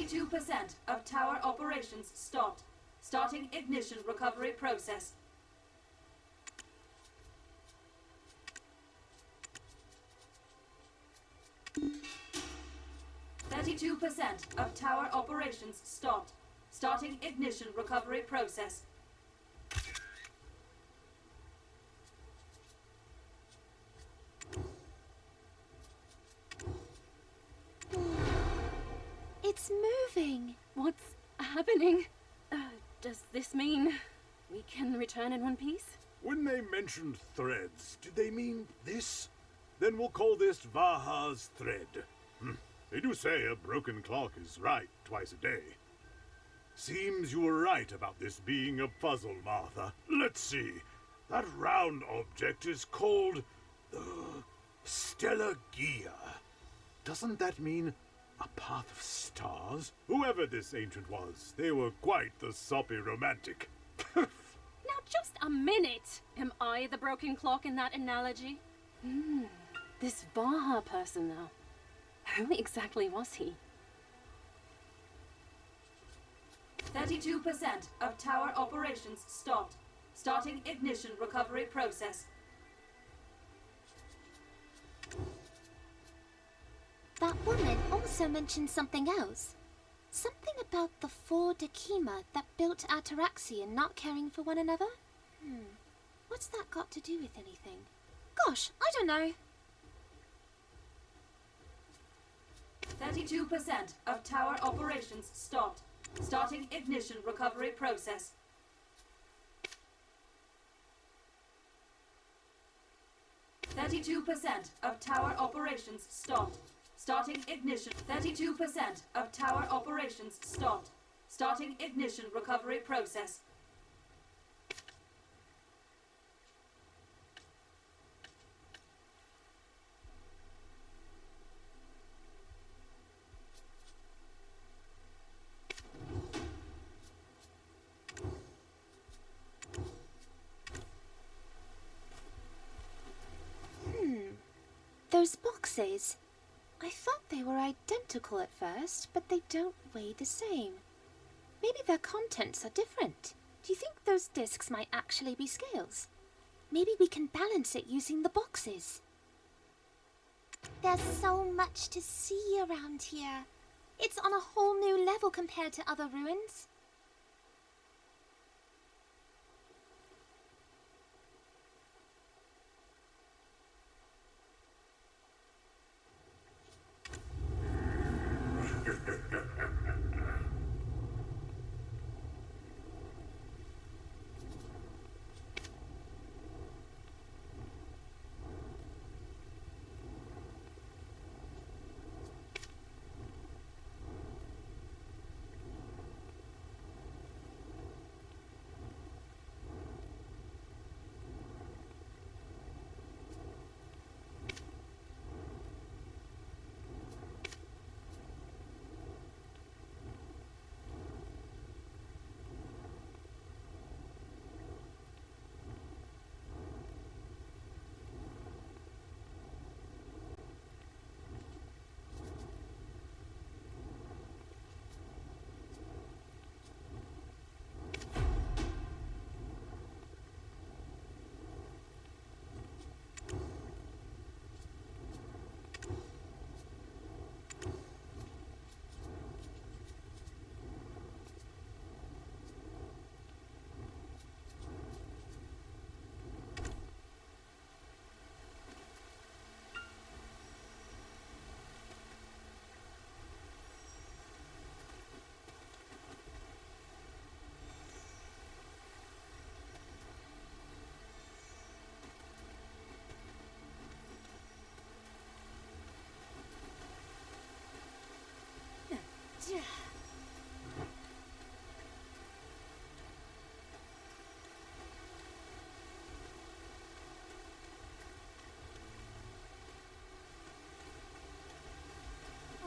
32% of tower operations stopped. Starting ignition recovery process. 32% of tower operations stopped. Starting ignition recovery process. It's moving. What's happening? Does this mean we can return in one piece? When they mentioned threads, did they mean this? Then we'll call this Vaha's thread. They do say a broken clock is right twice a day. Seems you were right about this being a puzzle, Martha. Let's see. That round object is called the Stella Gia. Doesn't that mean a path of stars? Whoever this ancient was, they were quite the soppy romantic. Now, just a minute! Am I the broken clock in that analogy? This Vaha person, though. Who exactly was he? 32% of tower operations stopped. Starting ignition recovery process. That woman also mentioned something else. Something about the four Dakima that built Atoraxxion not caring for one another? What's that got to do with anything? Gosh, I don't know. 32% of tower operations stopped. Starting ignition recovery process. %% of tower operations stopped. Starting ignition. 32% of tower operations stopped. Starting ignition recovery process. Those boxes. I thought they were identical at first, but they don't weigh the same. Maybe their contents are different. Do you think those discs might actually be scales? Maybe we can balance it using the boxes. There's so much to see around here. It's on a whole new level compared to other ruins.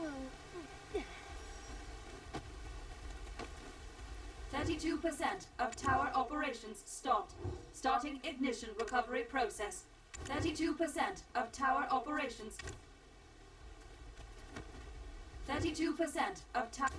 Oh. 32% of tower operations stopped. Starting ignition recovery process. 32% of tower operations. 32% of tower.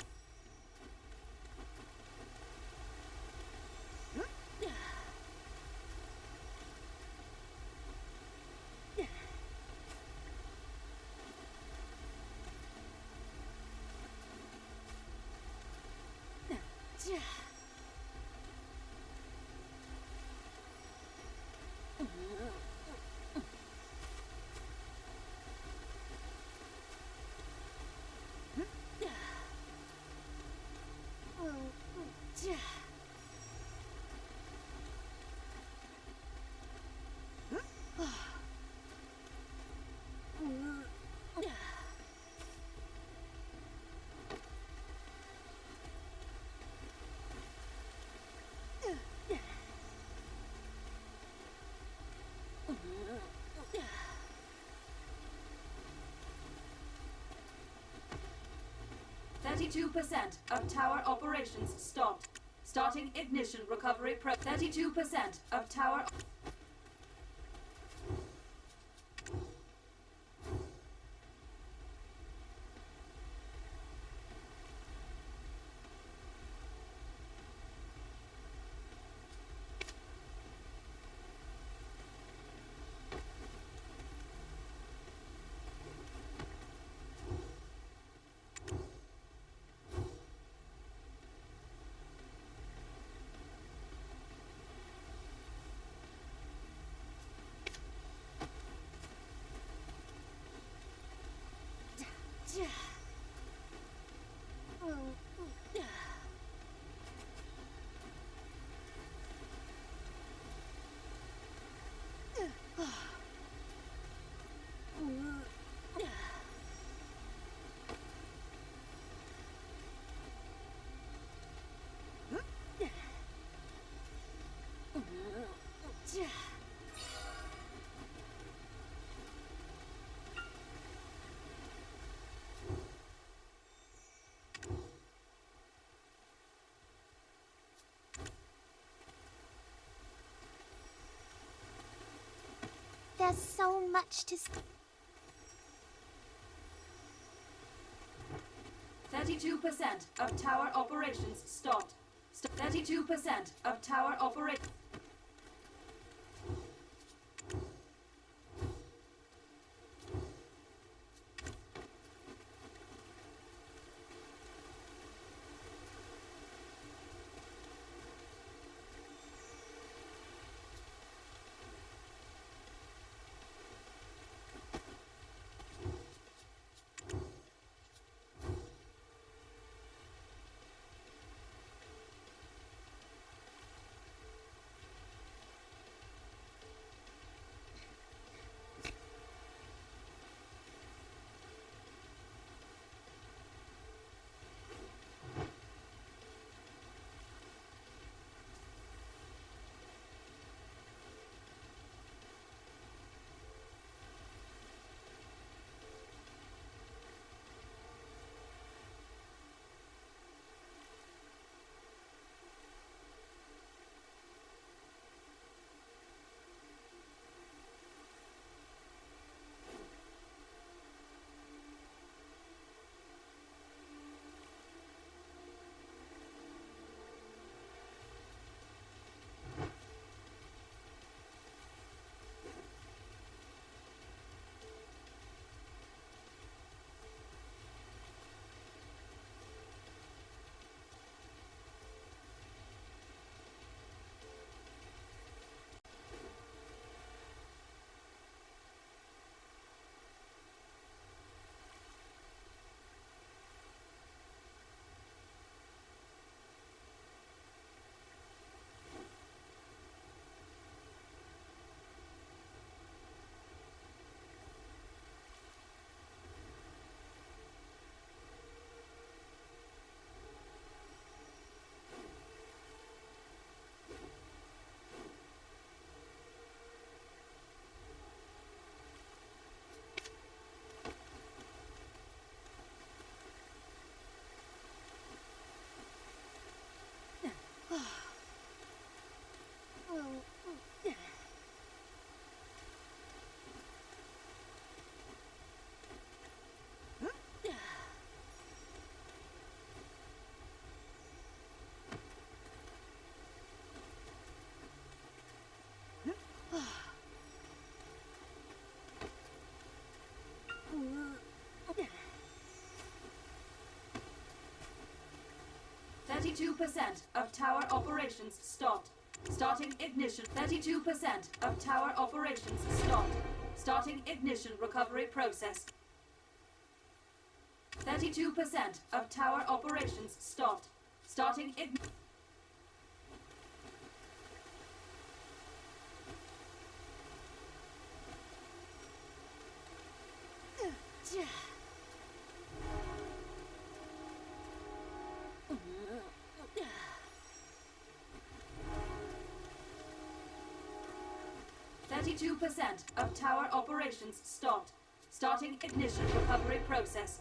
32% of tower operations stopped. Starting ignition recovery 32% of tower... There's so much to... 32% of tower operations stopped. 32% of tower operations... Thirty-two percent of tower operations stopped. Starting ignition. 32% of tower operations stopped. Starting ignition recovery process. 32% of tower operations stopped. Starting ignition. Yeah. 32% of tower operations stopped. Starting ignition recovery process.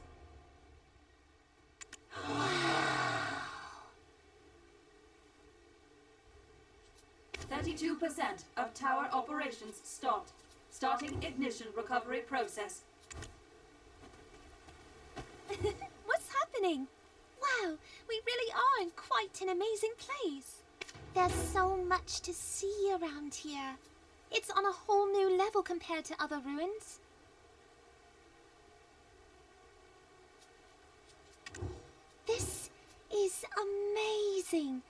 32% of tower operations stopped. Starting ignition recovery process. What's happening? Wow, we really are in quite an amazing place. There's so much to see around here. It's on a whole new level compared to other ruins. This is amazing.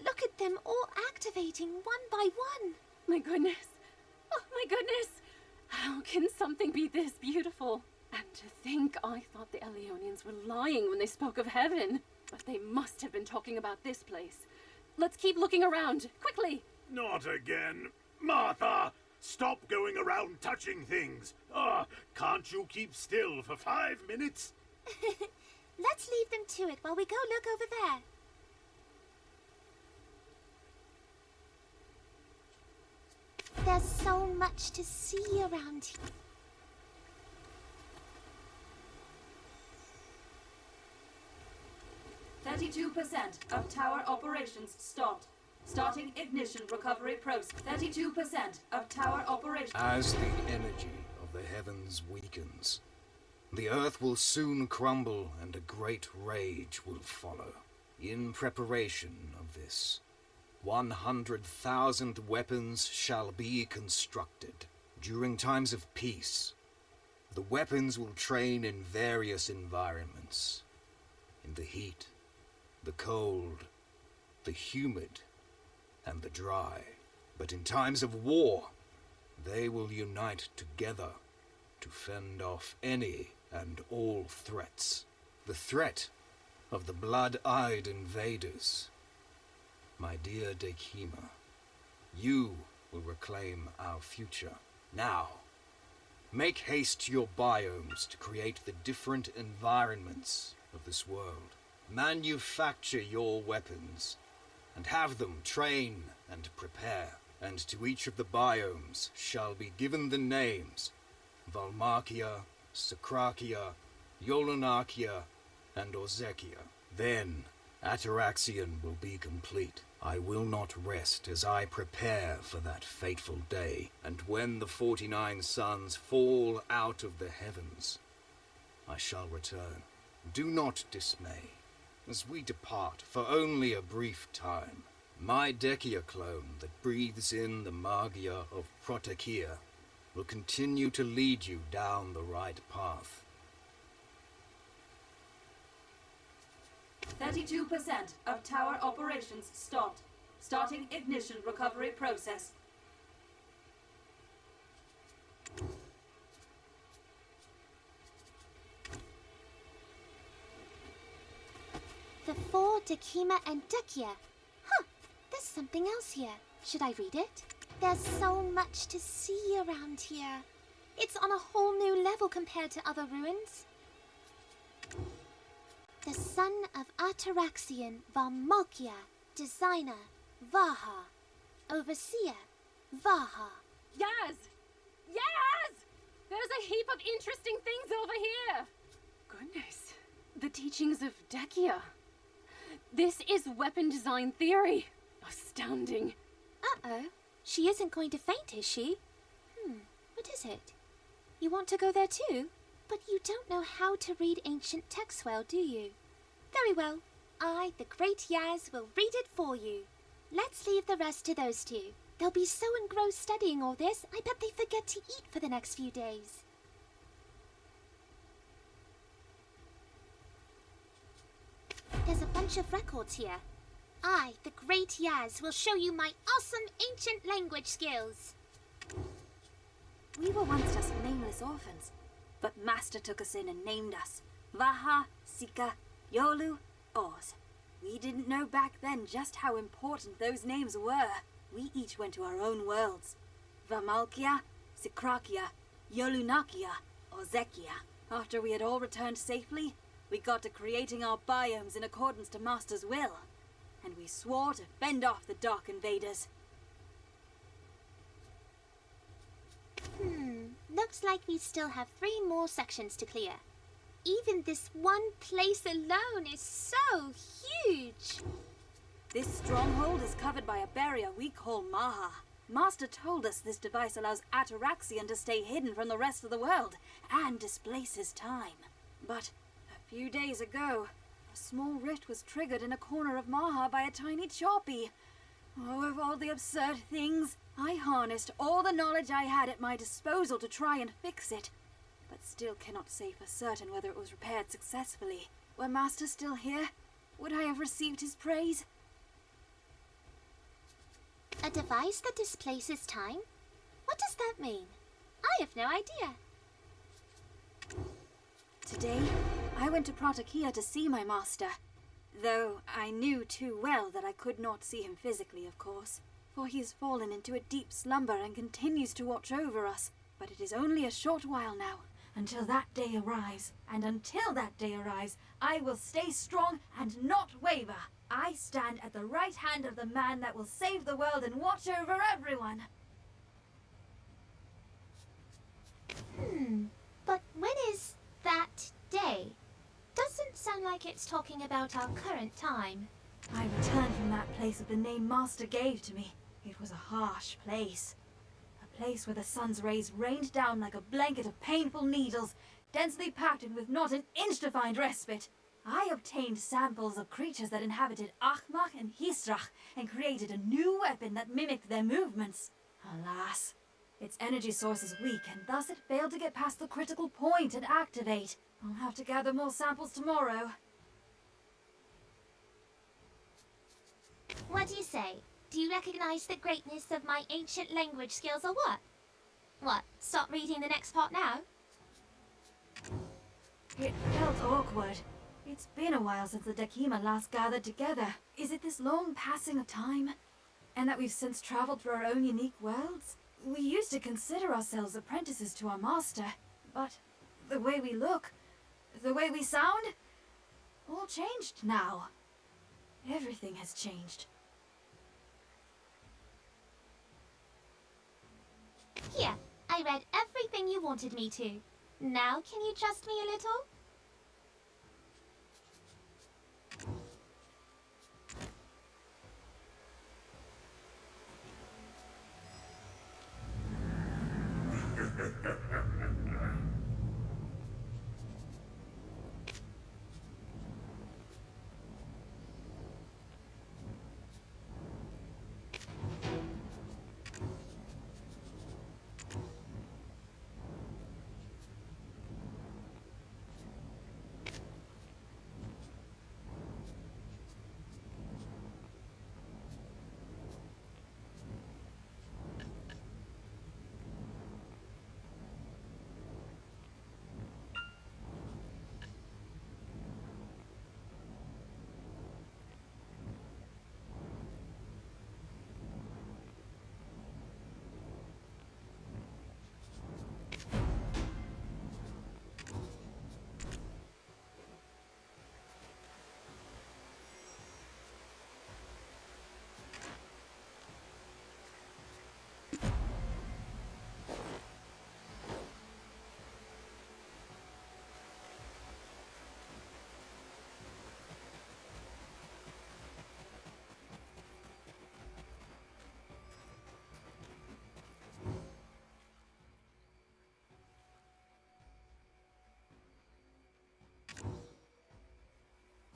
Look at them all activating one by one. My goodness. Oh my goodness. How can something be this beautiful? And to think I thought the Elionians were lying when they spoke of heaven. But they must have been talking about this place. Let's keep looking around, quickly! Not again. Martha! Stop going around touching things. Can't you keep still for 5 minutes? Let's leave them to it while we go look over there. There's so much to see around here. % of tower operations stopped. Starting ignition recovery process. 32% of tower operations. As the energy of the heavens weakens, the earth will soon crumble and a great rage will follow. In preparation of this, 100,000 weapons shall be constructed. During times of peace, the weapons will train in various environments. In the heat, the cold, the humid, and the dry. But in times of war, they will unite together to fend off any and all threats. The threat of the blood-eyed invaders. My dear Dekima, you will reclaim our future. Now, make haste to your biomes to create the different environments of this world. Manufacture your weapons, and have them train and prepare. And to each of the biomes shall be given the names Valmarkia, Sakrakia, Yolunakia, and Orzekia. Then Atoraxxion will be complete. I will not rest as I prepare for that fateful day, and when the 49 suns fall out of the heavens, I shall return. Do not dismay, as we depart for only a brief time. My Dekia clone that breathes in the Magia of Protekia will continue to lead you down the right path. 32% of tower operations stopped. Starting ignition recovery process. The four Dekima and Dekia. Huh, there's something else here. Should I read it? There's so much to see around here. It's on a whole new level compared to other ruins. The son of Atoraxxion, Valmalkia, designer, Vaha, overseer, Vaha. Yaz! Yaz! There's a heap of interesting things over here! Goodness, the teachings of Dekia. This is weapon design theory. Astounding. Uh-oh. She isn't going to faint, is she? What is it? You want to go there too? But you don't know how to read ancient texts well, do you? Very well. I, the great Yaz, will read it for you. Let's leave the rest to those two. They'll be so engrossed studying all this, I bet they forget to eat for the next few days. There's a bunch of records here. I, the great Yaz, will show you my awesome ancient language skills. We were once just nameless orphans, but Master took us in and named us. Vaha, Sika, Yolu, Oz. We didn't know back then just how important those names were. We each went to our own worlds. Vamalkia, Sikrakia, Yolunakia, Orzekia. After we had all returned safely, we got to creating our biomes in accordance to Master's will. And we swore to fend off the Dark Invaders. Looks like we still have 3 more sections to clear. Even this one place alone is so huge. This stronghold is covered by a barrier we call Maha. Master told us this device allows Atoraxxion to stay hidden from the rest of the world and displaces time. But a few days ago, a small rift was triggered in a corner of Maha by a tiny choppy. Oh, of all the absurd things, I harnessed all the knowledge I had at my disposal to try and fix it, but still cannot say for certain whether it was repaired successfully. Were Master still here, would I have received his praise? A device that displaces time? What does that mean? I have no idea. Today, I went to Pratakia to see my master. Though I knew too well that I could not see him physically, of course. For he has fallen into a deep slumber and continues to watch over us. But it is only a short while now. Until that day arrives. And until that day arrives, I will stay strong and not waver. I stand at the right hand of the man that will save the world and watch over everyone. But when is that day? Doesn't sound like it's talking about our current time. I returned from that place with the name Master gave to me. It was a harsh place. A place where the sun's rays rained down like a blanket of painful needles, densely packed and with not an inch to find respite. I obtained samples of creatures that inhabited Achmach and Hisrach and created a new weapon that mimicked their movements. Alas, its energy source is weak and thus it failed to get past the critical point and activate. I'll have to gather more samples tomorrow. What do you say? Do you recognize the greatness of my ancient language skills or what? What, stop reading the next part now? It felt awkward. It's been a while since the Dakima last gathered together. Is it this long passing of time? And that we've since traveled through our own unique worlds? We used to consider ourselves apprentices to our master, but the way we look, the way we sound, all changed now. Everything has changed. Here, I read everything you wanted me to. Now can you trust me a little?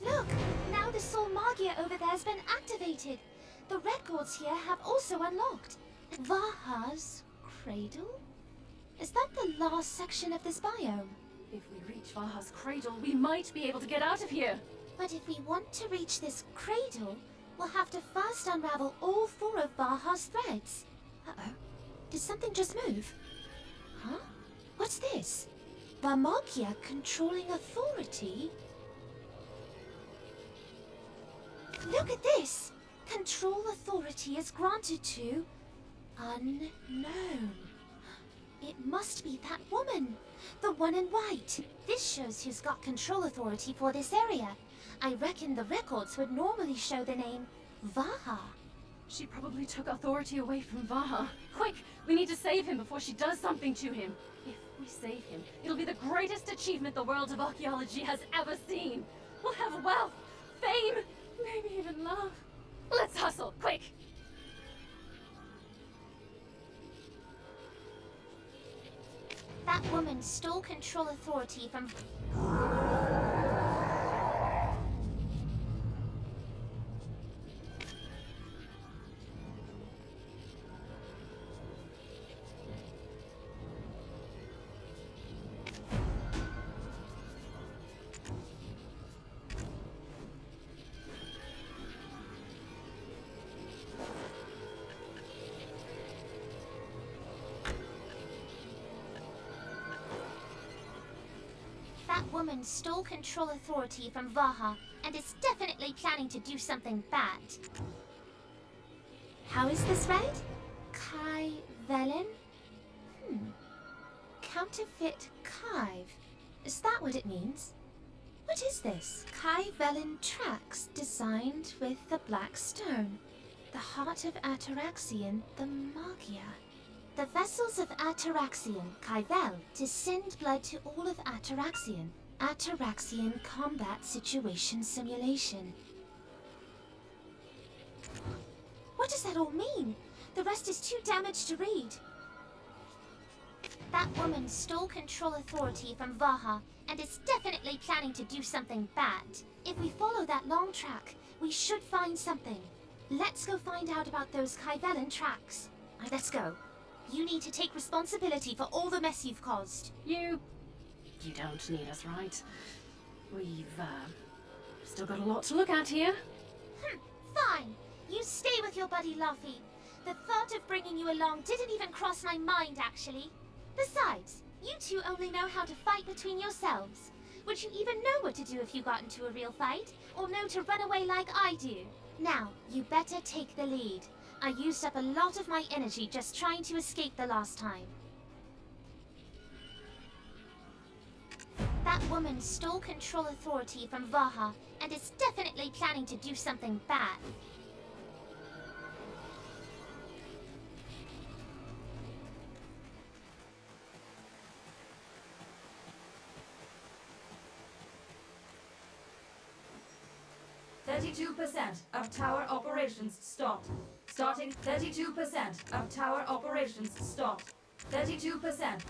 Look! Now the Soul Magia over there has been activated. The records here have also unlocked. Vaha's cradle? Is that the last section of this biome? If we reach Vaha's cradle, we might be able to get out of here. But if we want to reach this cradle, we'll have to first unravel all 4 of Vaha's threads. Uh-oh. Did something just move? Huh? What's this? Varmogia controlling authority? Look at this! Control authority is granted to... unknown. It must be that woman. The one in white. This shows who's got control authority for this area. I reckon the records would normally show the name Vaha. She probably took authority away from Vaha. Quick, we need to save him before she does something to him. If we save him, it'll be the greatest achievement the world of archaeology has ever seen. We'll have wealth, fame, maybe even love. Let's hustle, quick! That woman stole control authority from... That woman stole control authority from Vaha and is definitely planning to do something bad. How is this read? Kai Velen? Counterfeit Kive. Is that what it means? What is this? Kai Velen tracks designed with the black stone. The heart of Atoraxxion, the Magia. The vessels of Atoraxxion, Kaivel, to send blood to all of Atoraxxion. Atoraxxion combat situation simulation. What does that all mean? The rest is too damaged to read. That woman stole control authority from Vaha and is definitely planning to do something bad. If we follow that long track, we should find something. Let's go find out about those Kaivelan tracks. Let's go. You need to take responsibility for all the mess you've caused. You don't need us, right? We've, still got a lot to look at here. Fine. You stay with your buddy Luffy. The thought of bringing you along didn't even cross my mind, actually. Besides, you two only know how to fight between yourselves. Would you even know what to do if you got into a real fight? Or know to run away like I do? Now, you better take the lead. I used up a lot of my energy just trying to escape the last time. That woman stole control authority from Vaha and is definitely planning to do something bad. %, of tower operations stopped. Starting 32% of tower operations stopped. 32%.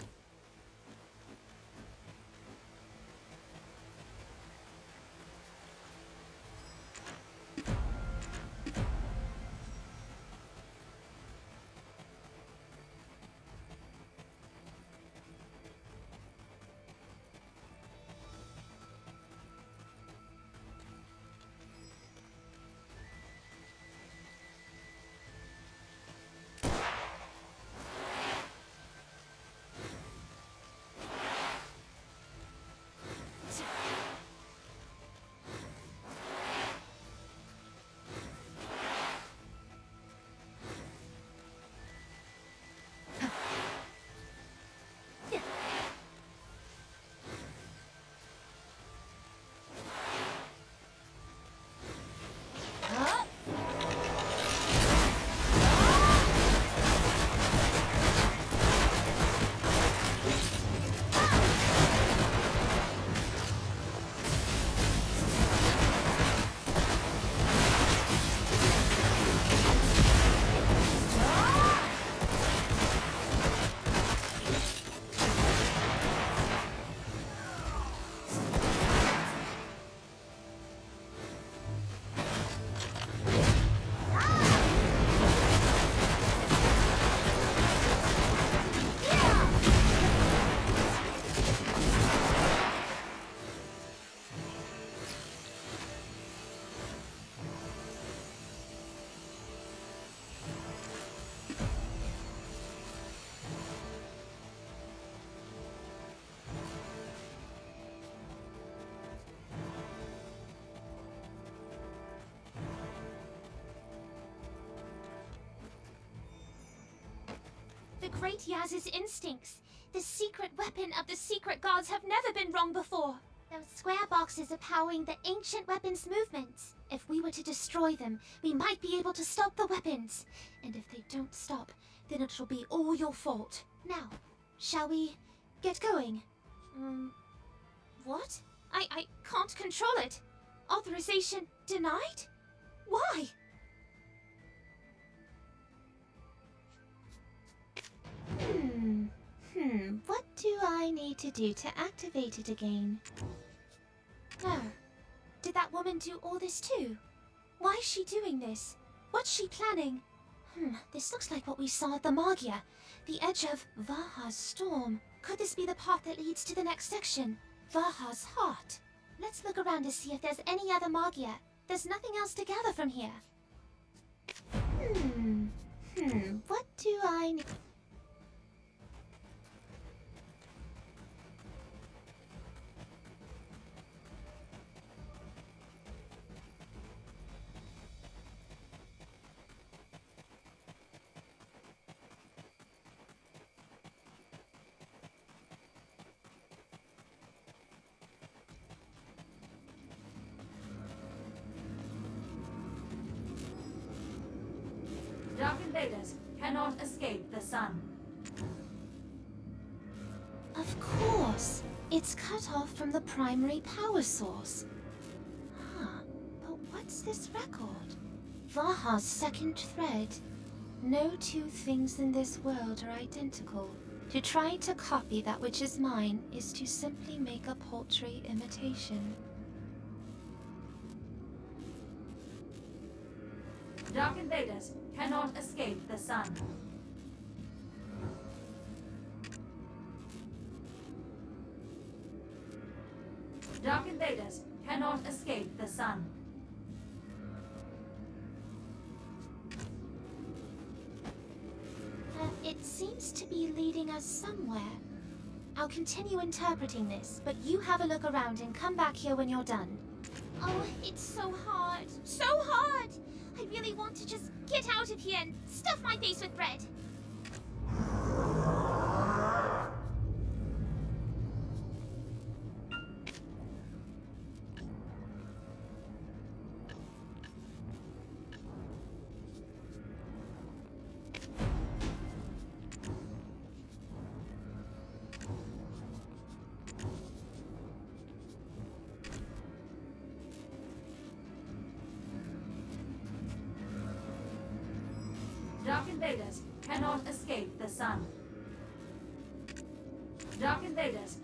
The Great Yaz's instincts. The secret weapon of the secret gods have never been wrong before. Those square boxes are powering the ancient weapons' movements. If we were to destroy them, we might be able to stop the weapons. And if they don't stop, then it'll be all your fault. Now, shall we get going? What? I can't control it. Authorization denied? Why? What do I need to do to activate it again? No. Did that woman do all this too? Why is she doing this? What's she planning? This looks like what we saw at the Magia. The edge of Vaha's storm. Could this be the path that leads to the next section? Vaha's heart. Let's look around to see if there's any other Magia. There's nothing else to gather from here. What do I need? Dark invaders cannot escape the sun. Of course. It's cut off from the primary power source. But what's this record? Vaha's second thread. No two things in this world are identical. To try to copy that which is mine is to simply make a paltry imitation. Dark invaders cannot escape the sun. Dark invaders cannot escape the sun. It seems to be leading us somewhere. I'll continue interpreting this, but you have a look around and come back here when you're done. Oh, it's so hard. So hard! I really want to just get out of here and stuff my face with bread. Dark invaders cannot escape the sun. Dark invaders.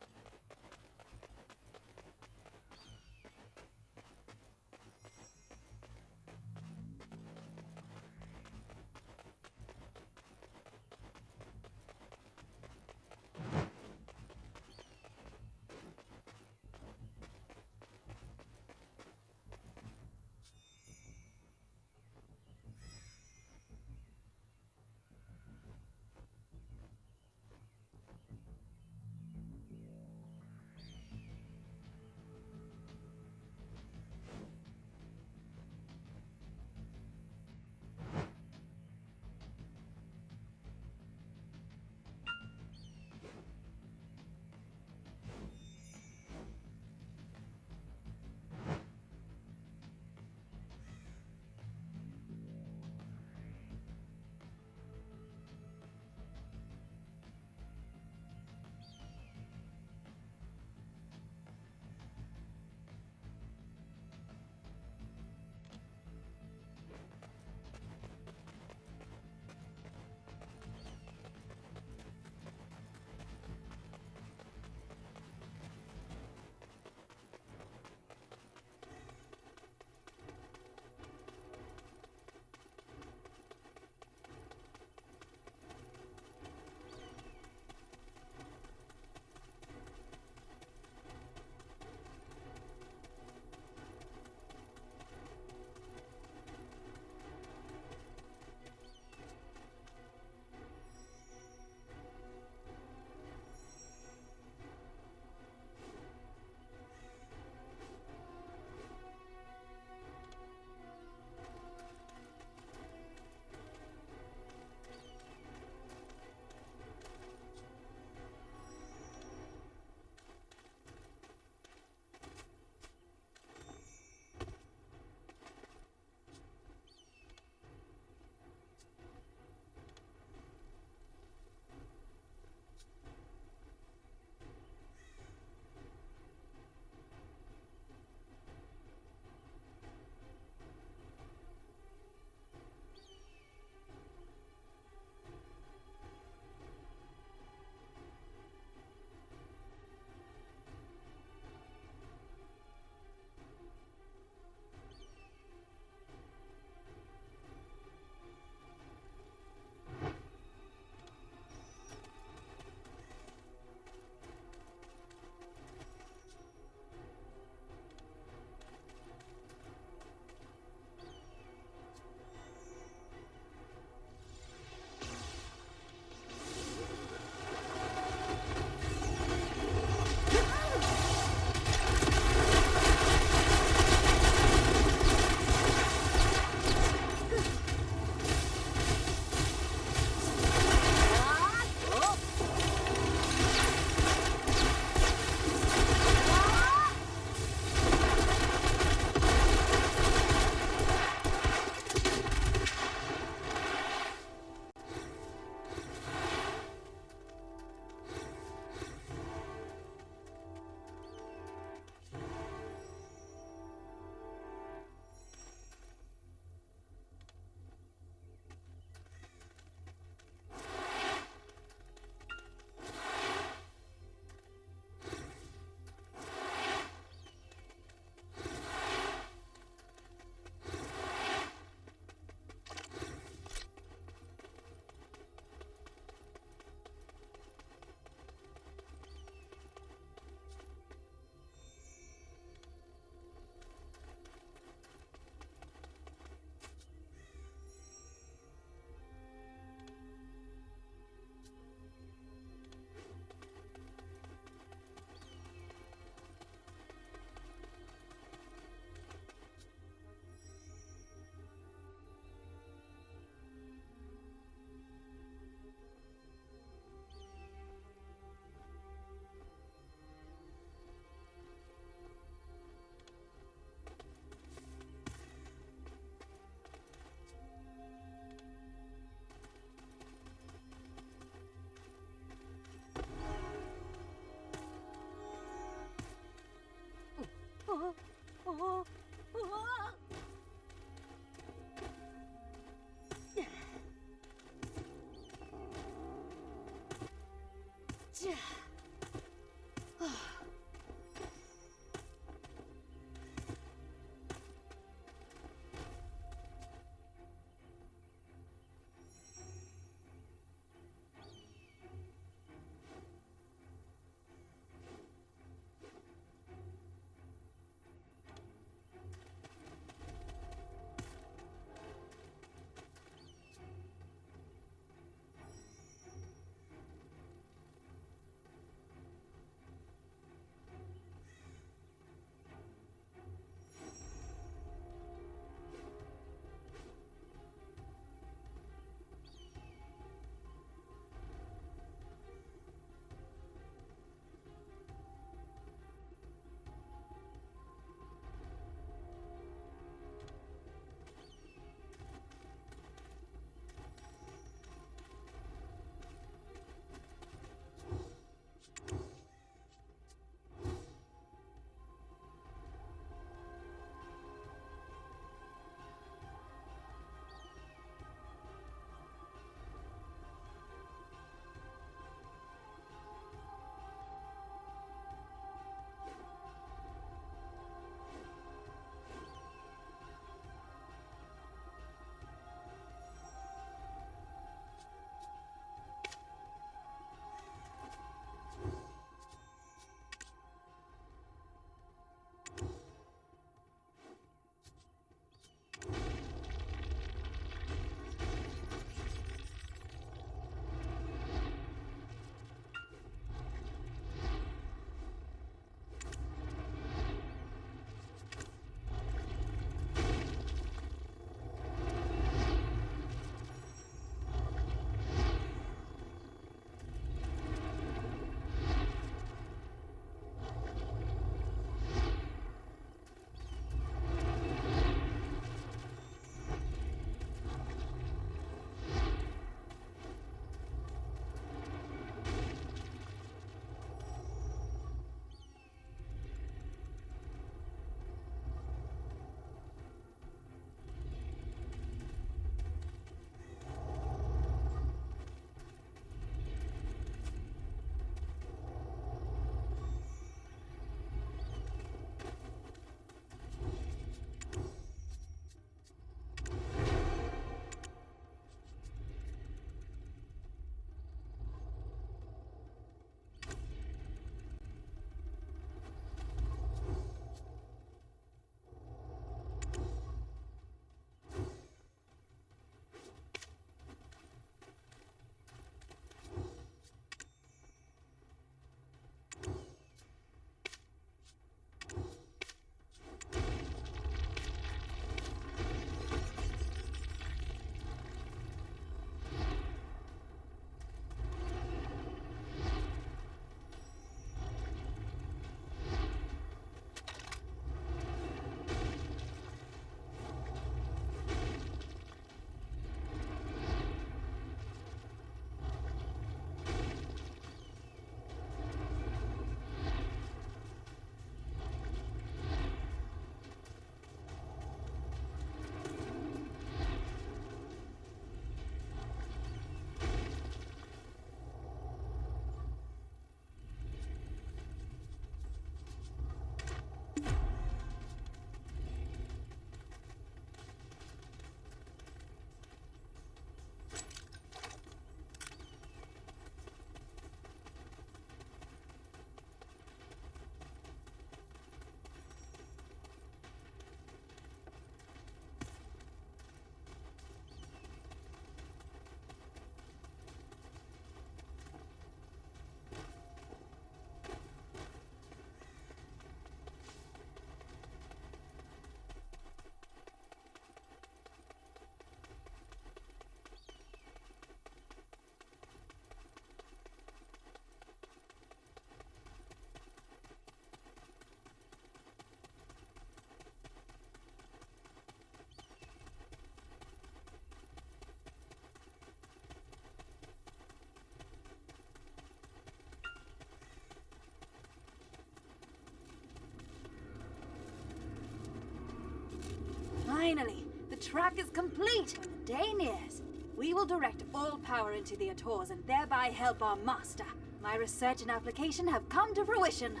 track is complete when the day nears. We will direct all power into the Ators and thereby help our master. My research and application have come to fruition.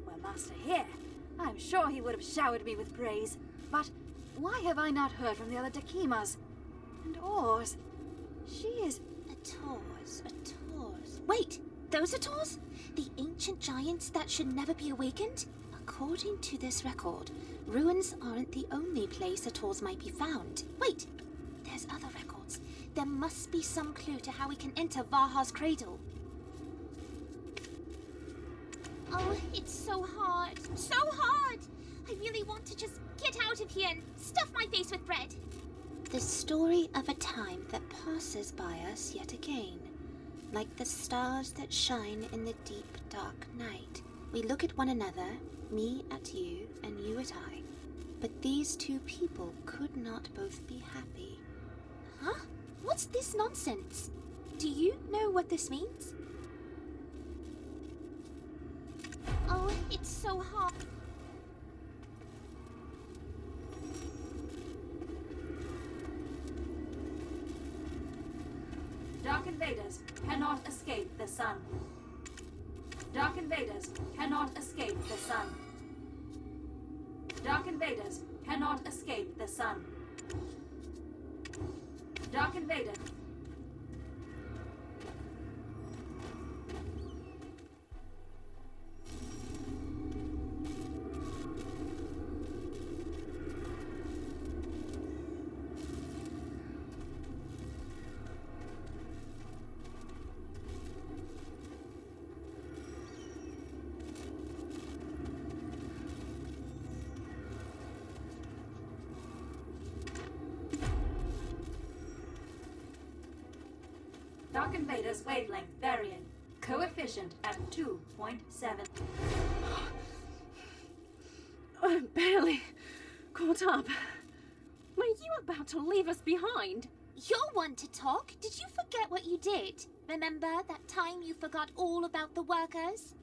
Were Master here, I'm sure he would have showered me with praise. But why have I not heard from the other Dakimas? And Ors? She is... Ators. Wait, those Ators? The ancient giants that should never be awakened? According to this record, ruins aren't the only place Ators might be found. Wait, there's other records. There must be some clue to how we can enter Vaha's cradle. Oh, it's so hard. So hard! I really want to just get out of here and stuff my face with bread. The story of a time that passes by us yet again. Like the stars that shine in the deep, dark night. We look at one another, me at you, and you at I. But these two people could not both be happy. Huh? What's this nonsense? Do you know what this means? Oh, it's so hard. Dark invaders cannot escape the sun. Dark invaders cannot escape the sun. Dark invaders cannot escape the sun. Dark invaders. Dark invaders wavelength varying. Coefficient at 2.7. I'm barely caught up. Were you about to leave us behind? You're one to talk. Did you forget what you did? Remember that time you forgot all about the workers?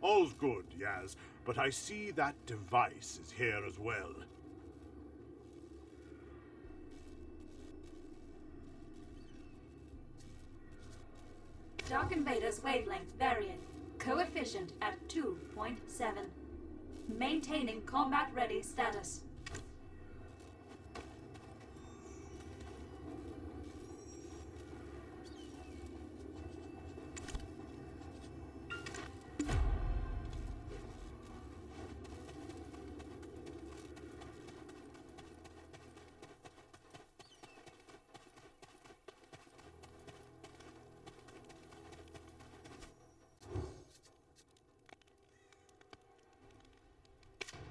All's good, Yaz, but I see that device is here as well. Dark invaders wavelength varying. Coefficient at 2.7. Maintaining combat ready status.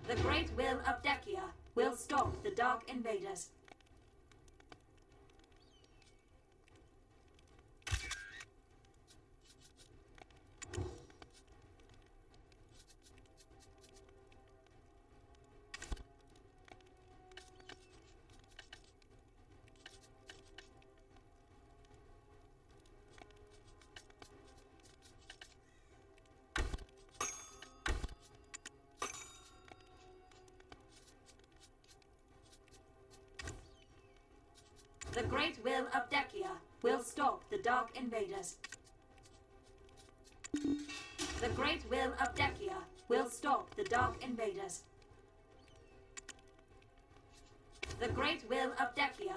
The great will of Dekia will stop the Dark invaders. The great will of Dekia will stop the Dark invaders. The great will of Dekia will stop the Dark invaders. The great will of Dekia.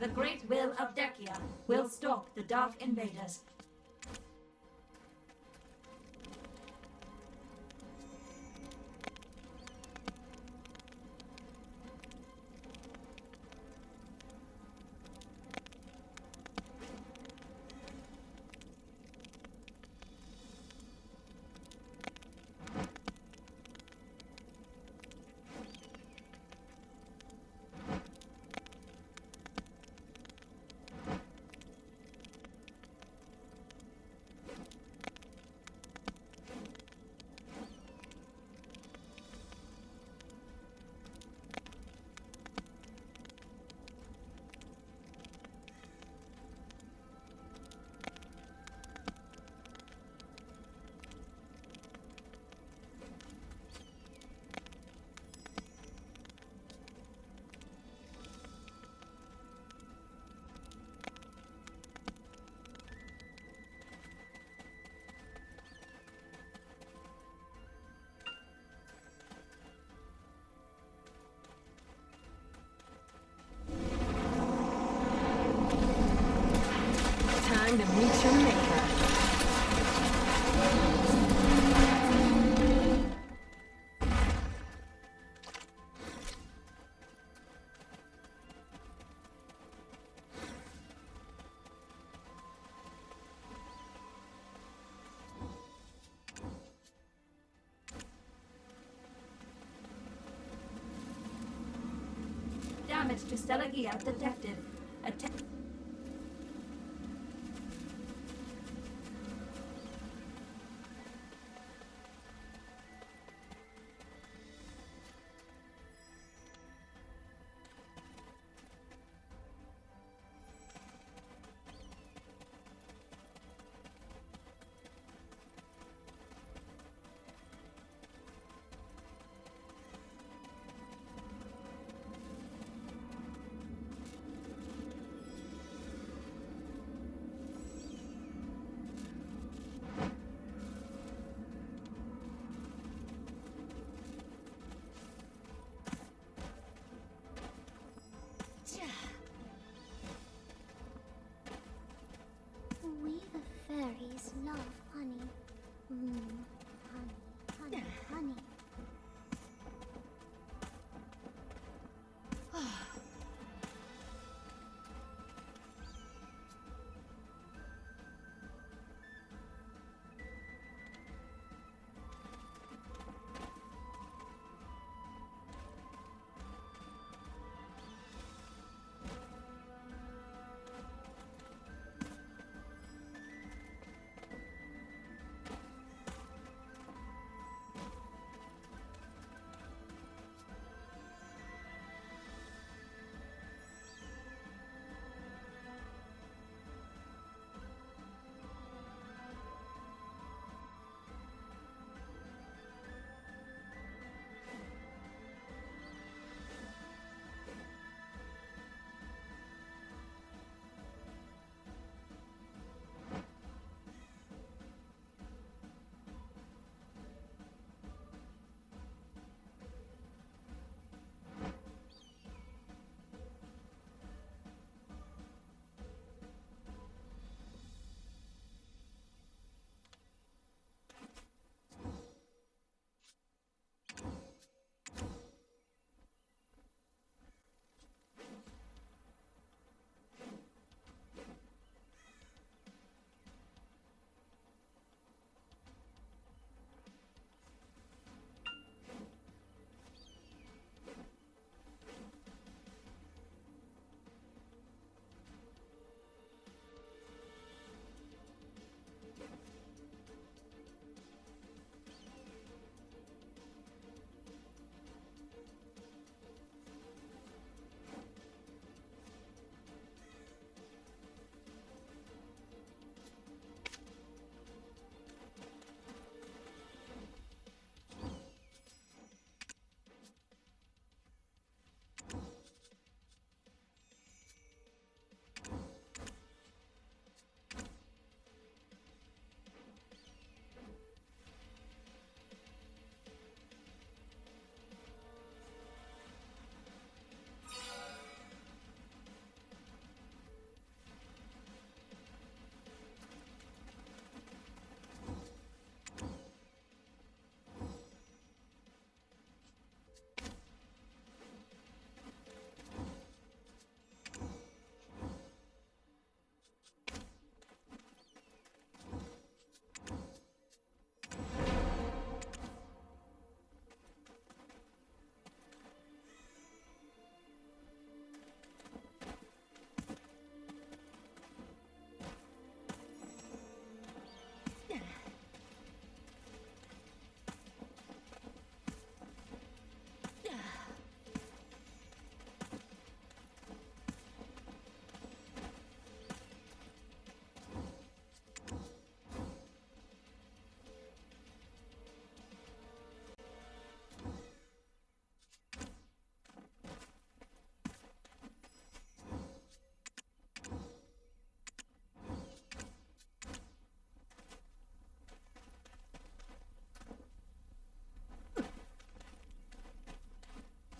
The great will of Dekia will stop the Dark invaders. filmmaker. Damage to stellar gear detected. We the fairies love honey. Honey, honey.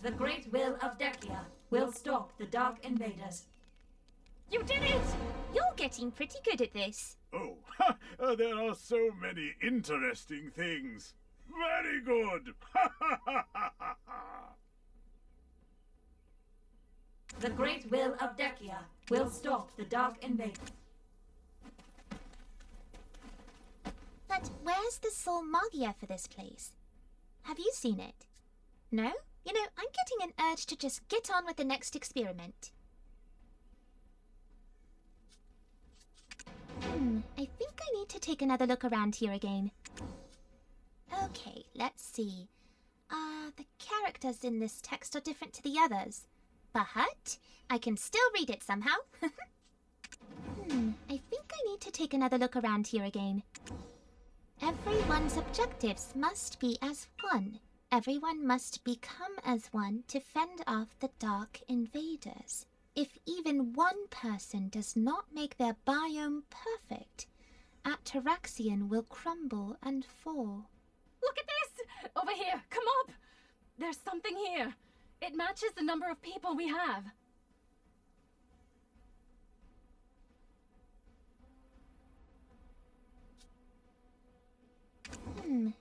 The great will of Dekia will stop the Dark Invaders. You did it! You're getting pretty good at this. Oh, there are so many interesting things. Very good. The great will of Dekia will stop the Dark Invader. But where's the soul magia for this place? Have you seen it? No? You know, I'm getting an urge to just get on with the next experiment. I think I need to take another look around here again. Okay, let's see. The characters in this text are different to the others. But I can still read it somehow. I think I need to take another look around here again. Everyone's objectives must be as one. Everyone must become as one to fend off the Dark Invaders. If even one person does not make their biome perfect, Atoraxxion will crumble and fall. Look at this! Over here, come up! There's something here. It matches the number of people we have.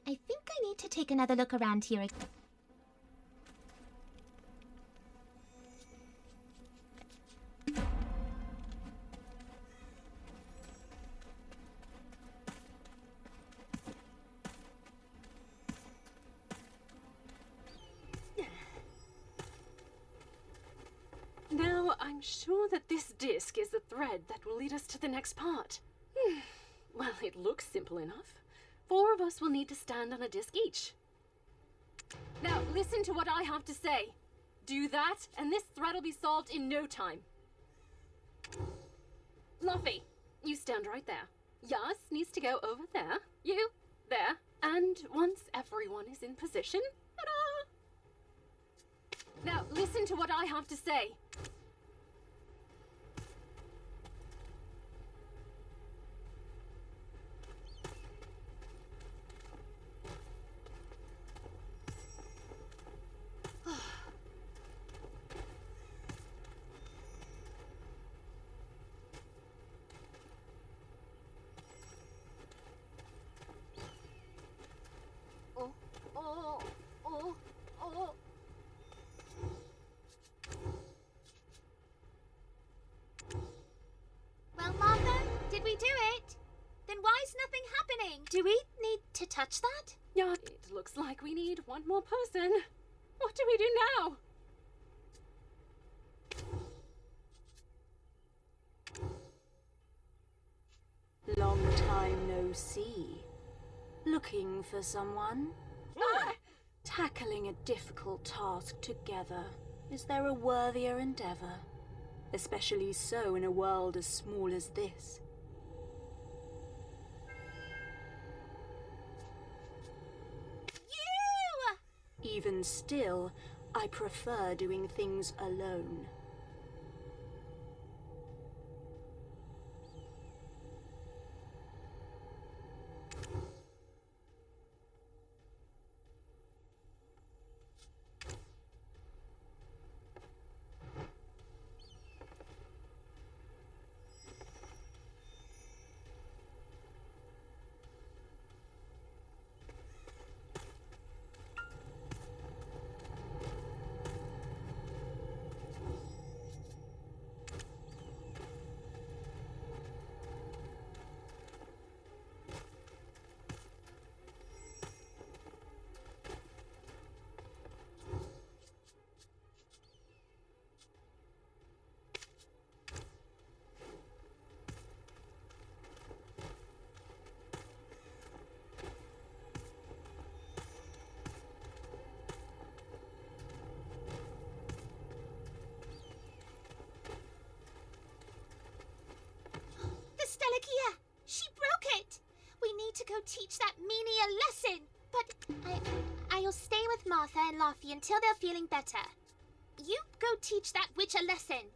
I think I need to take another look around here. Now, I'm sure that this disc is the thread that will lead us to the next part. Well, it looks simple enough. 4 of us will need to stand on a disc each. Now, listen to what I have to say. Do that, and this thread will be solved in no time. Luffy, you stand right there. Yas needs to go over there. You, there. And once everyone is in position, ta-da! Now, listen to what I have to say. Well, Martha, did we do it? Then why is nothing happening? Do we need to touch that? Yeah, it looks like we need one more person. What do we do now? Long time no see. Looking for someone? Tackling a difficult task together. Is there a worthier endeavor? Especially so in a world as small as this. You! Even still, I prefer doing things alone. Stelakia! She broke it! We need to go teach that meanie a lesson! But I'll stay with Martha and Laffy until they're feeling better. You go teach that witch a lesson.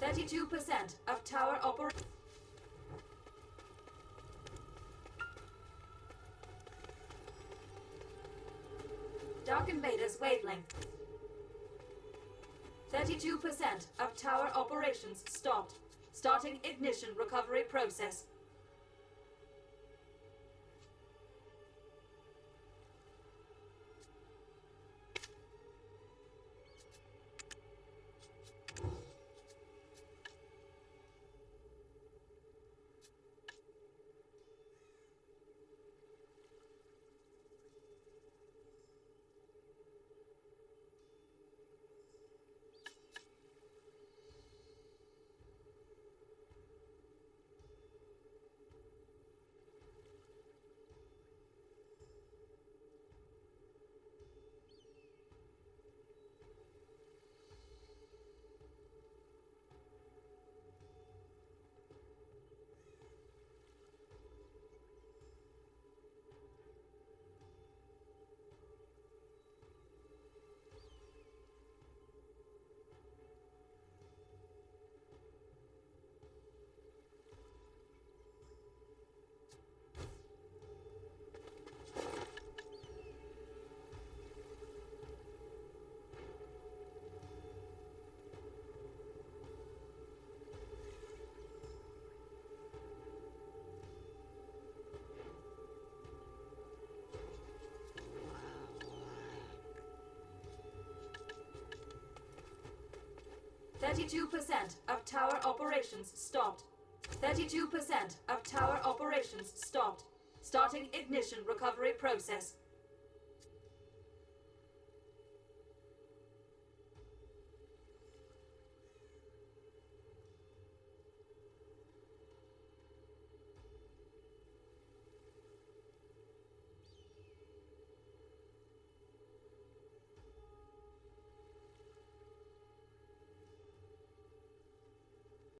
32% of tower operation. Dark Invader's wavelength. 32% of tower operations stopped. Starting ignition recovery process. % of tower operations stopped. 32% of tower operations stopped. Starting ignition recovery process.